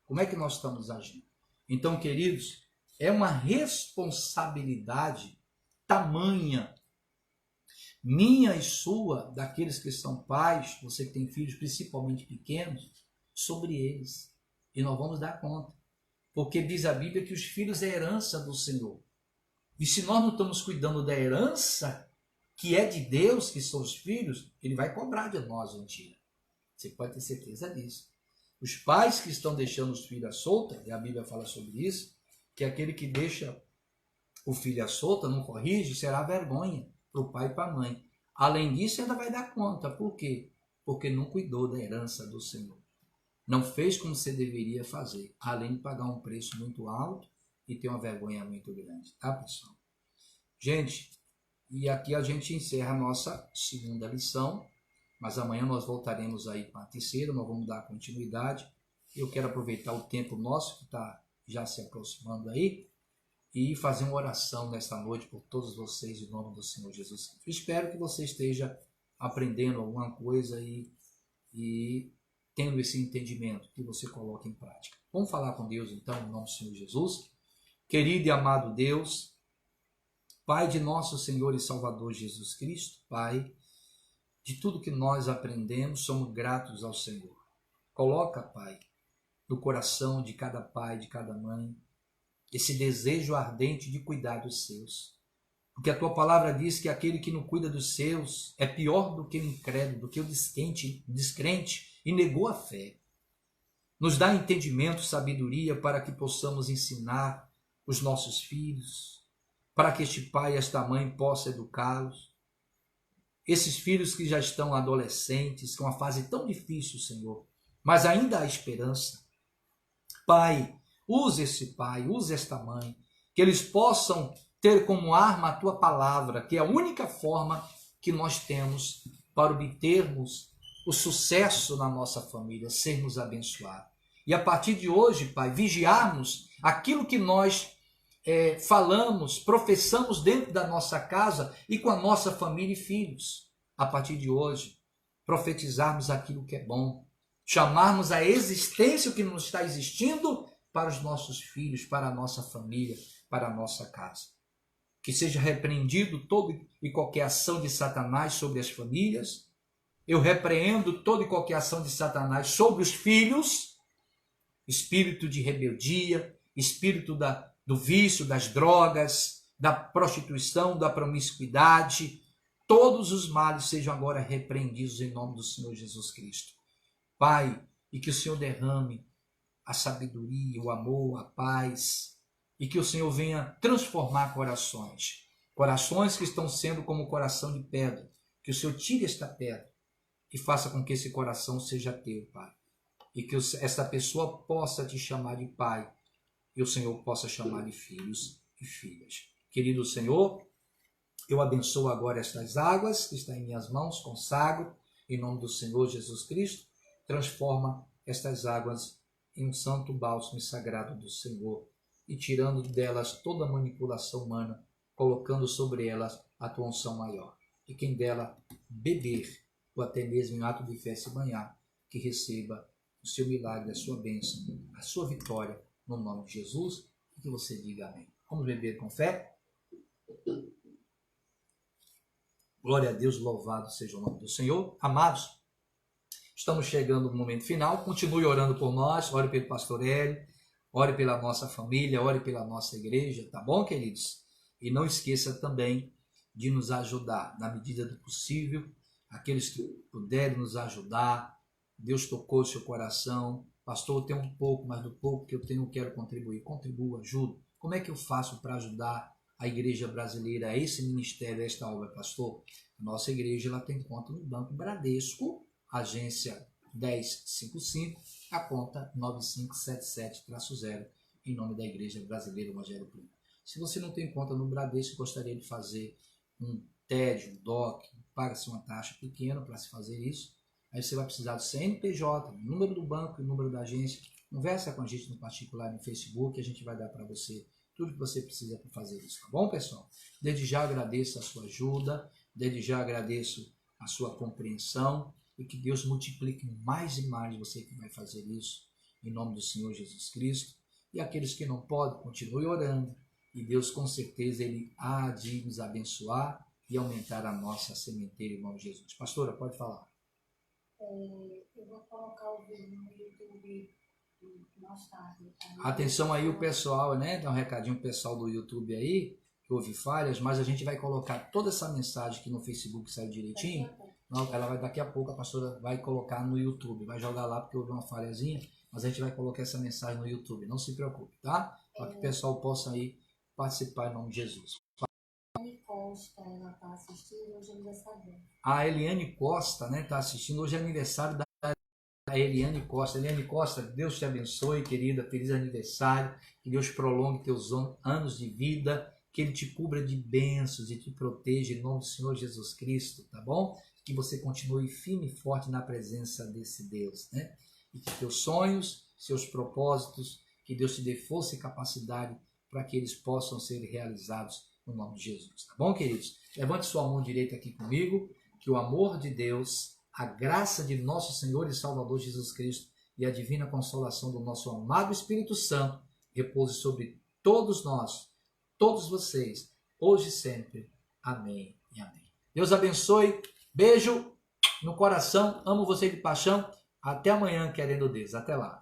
Como é que nós estamos agindo? Então, queridos, é uma responsabilidade tamanha, minha e sua, daqueles que são pais, você que tem filhos principalmente pequenos, sobre eles. E nós vamos dar conta. Porque diz a Bíblia que os filhos é herança do Senhor. E se nós não estamos cuidando da herança que é de Deus, que são os filhos, ele vai cobrar de nós um dia. Você pode ter certeza disso. Os pais que estão deixando os filhos à solta, e a Bíblia fala sobre isso, que aquele que deixa o filho à solta, não corrige, será vergonha para o pai e para a mãe. Além disso, ainda vai dar conta. Por quê? Porque não cuidou da herança do Senhor. Não fez como você deveria fazer, além de pagar um preço muito alto e ter uma vergonha muito grande. Tá, pessoal? Gente, e aqui a gente encerra a nossa segunda lição, mas amanhã nós voltaremos aí para a terceira, nós vamos dar continuidade. Eu quero aproveitar o tempo nosso, que está já se aproximando aí, e fazer uma oração nesta noite por todos vocês, em nome do Senhor Jesus Cristo. Espero que você esteja aprendendo alguma coisa e tendo esse entendimento, que você coloque em prática. Vamos falar com Deus então, em nome do Senhor Jesus. Querido e amado Deus, Pai de nosso Senhor e Salvador Jesus Cristo, Pai, de tudo que nós aprendemos, somos gratos ao Senhor. Coloca, Pai, no coração de cada pai, de cada mãe, esse desejo ardente de cuidar dos seus. Porque a tua palavra diz que aquele que não cuida dos seus é pior do que o incrédulo, do que o descrente e negou a fé. Nos dá entendimento, sabedoria para que possamos ensinar os nossos filhos, para que este pai e esta mãe possa educá-los. Esses filhos que já estão adolescentes, com uma fase tão difícil, Senhor, mas ainda há esperança. Pai, use esse pai, use esta mãe, que eles possam ter como arma a tua palavra, que é a única forma que nós temos para obtermos o sucesso na nossa família, sermos abençoados. E a partir de hoje, Pai, vigiarmos aquilo que nós falamos, professamos dentro da nossa casa e com a nossa família e filhos. A partir de hoje, profetizarmos aquilo que é bom, chamarmos a existência o que não está existindo para os nossos filhos, para a nossa família, para a nossa casa. Que seja repreendido toda e qualquer ação de Satanás sobre as famílias. Eu repreendo toda e qualquer ação de Satanás sobre os filhos, espírito de rebeldia, espírito do vício, das drogas, da prostituição, da promiscuidade. Todos os males sejam agora repreendidos em nome do Senhor Jesus Cristo. Pai, e que o Senhor derrame a sabedoria, o amor, a paz, e que o Senhor venha transformar corações. Corações que estão sendo como coração de pedra. Que o Senhor tire esta pedra e faça com que esse coração seja teu, Pai. E que esta pessoa possa te chamar de Pai e o Senhor possa chamar de filhos e filhas. Querido Senhor, eu abençoo agora estas águas que estão em minhas mãos, consagro, em nome do Senhor Jesus Cristo, transforma estas águas em um santo bálsamo sagrado do Senhor e tirando delas toda manipulação humana, colocando sobre elas a tua unção maior. E quem dela beber, ou até mesmo em ato de fé se banhar, que receba o seu milagre, a sua bênção, a sua vitória, no nome de Jesus, e que você diga amém. Vamos beber com fé? Glória a Deus, louvado seja o nome do Senhor. Amados, estamos chegando no momento final. Continue orando por nós, ore pelo pastor Hélio, ore pela nossa família, ore pela nossa igreja, tá bom, queridos? E não esqueça também de nos ajudar, na medida do possível, aqueles que puderem nos ajudar. Deus tocou o seu coração. Pastor, eu tenho um pouco, mas do pouco que eu tenho eu quero contribuir. Contribua, ajuda. Como é que eu faço para ajudar a igreja brasileira, a esse ministério, a esta obra, pastor? A nossa igreja ela tem conta no Banco Bradesco, agência 1055, a conta 9577-0, em nome da Igreja Brasileira Evangelho Pleno. Se você não tem conta no Bradesco, gostaria de fazer um TED, um DOC, paga-se uma taxa pequena para se fazer isso. Aí você vai precisar do CNPJ, número do banco e número da agência. Conversa com a gente no particular no Facebook, a gente vai dar para você tudo que você precisa para fazer isso, tá bom, pessoal? Desde já agradeço a sua ajuda, desde já agradeço a sua compreensão e que Deus multiplique mais e mais você que vai fazer isso, em nome do Senhor Jesus Cristo. E aqueles que não podem, continue orando e Deus com certeza Ele há de nos abençoar e aumentar a nossa sementeira em nome de Jesus. Pastora, pode falar. Eu vou colocar o vídeo no YouTube mais tarde. Atenção aí o pessoal, né? Dá um recadinho pro pessoal do YouTube aí, que houve falhas, mas a gente vai colocar toda essa mensagem aqui no Facebook, saiu direitinho. Ela vai daqui a pouco, a pastora vai colocar no YouTube, vai jogar lá porque houve uma falhazinha, mas a gente vai colocar essa mensagem no YouTube, não se preocupe, tá? Para que o pessoal possa aí participar em nome de Jesus. Costa, ela está assistindo, hoje é aniversário dela. A Eliane Costa, né, está assistindo, hoje é aniversário da Eliane Costa. Eliane Costa, Deus te abençoe, querida, feliz aniversário, que Deus prolongue teus anos de vida, que Ele te cubra de bênçãos e te proteja em nome do Senhor Jesus Cristo, tá bom? Que você continue firme e forte na presença desse Deus, né? E que teus sonhos, seus propósitos, que Deus te dê força e capacidade para que eles possam ser realizados no nome de Jesus, tá bom, queridos? Levante sua mão direita aqui comigo, que o amor de Deus, a graça de nosso Senhor e Salvador Jesus Cristo e a divina consolação do nosso amado Espírito Santo repouse sobre todos nós, todos vocês, hoje e sempre. Amém e amém. Deus abençoe, beijo no coração, amo você de paixão. Até amanhã, querendo Deus. Até lá.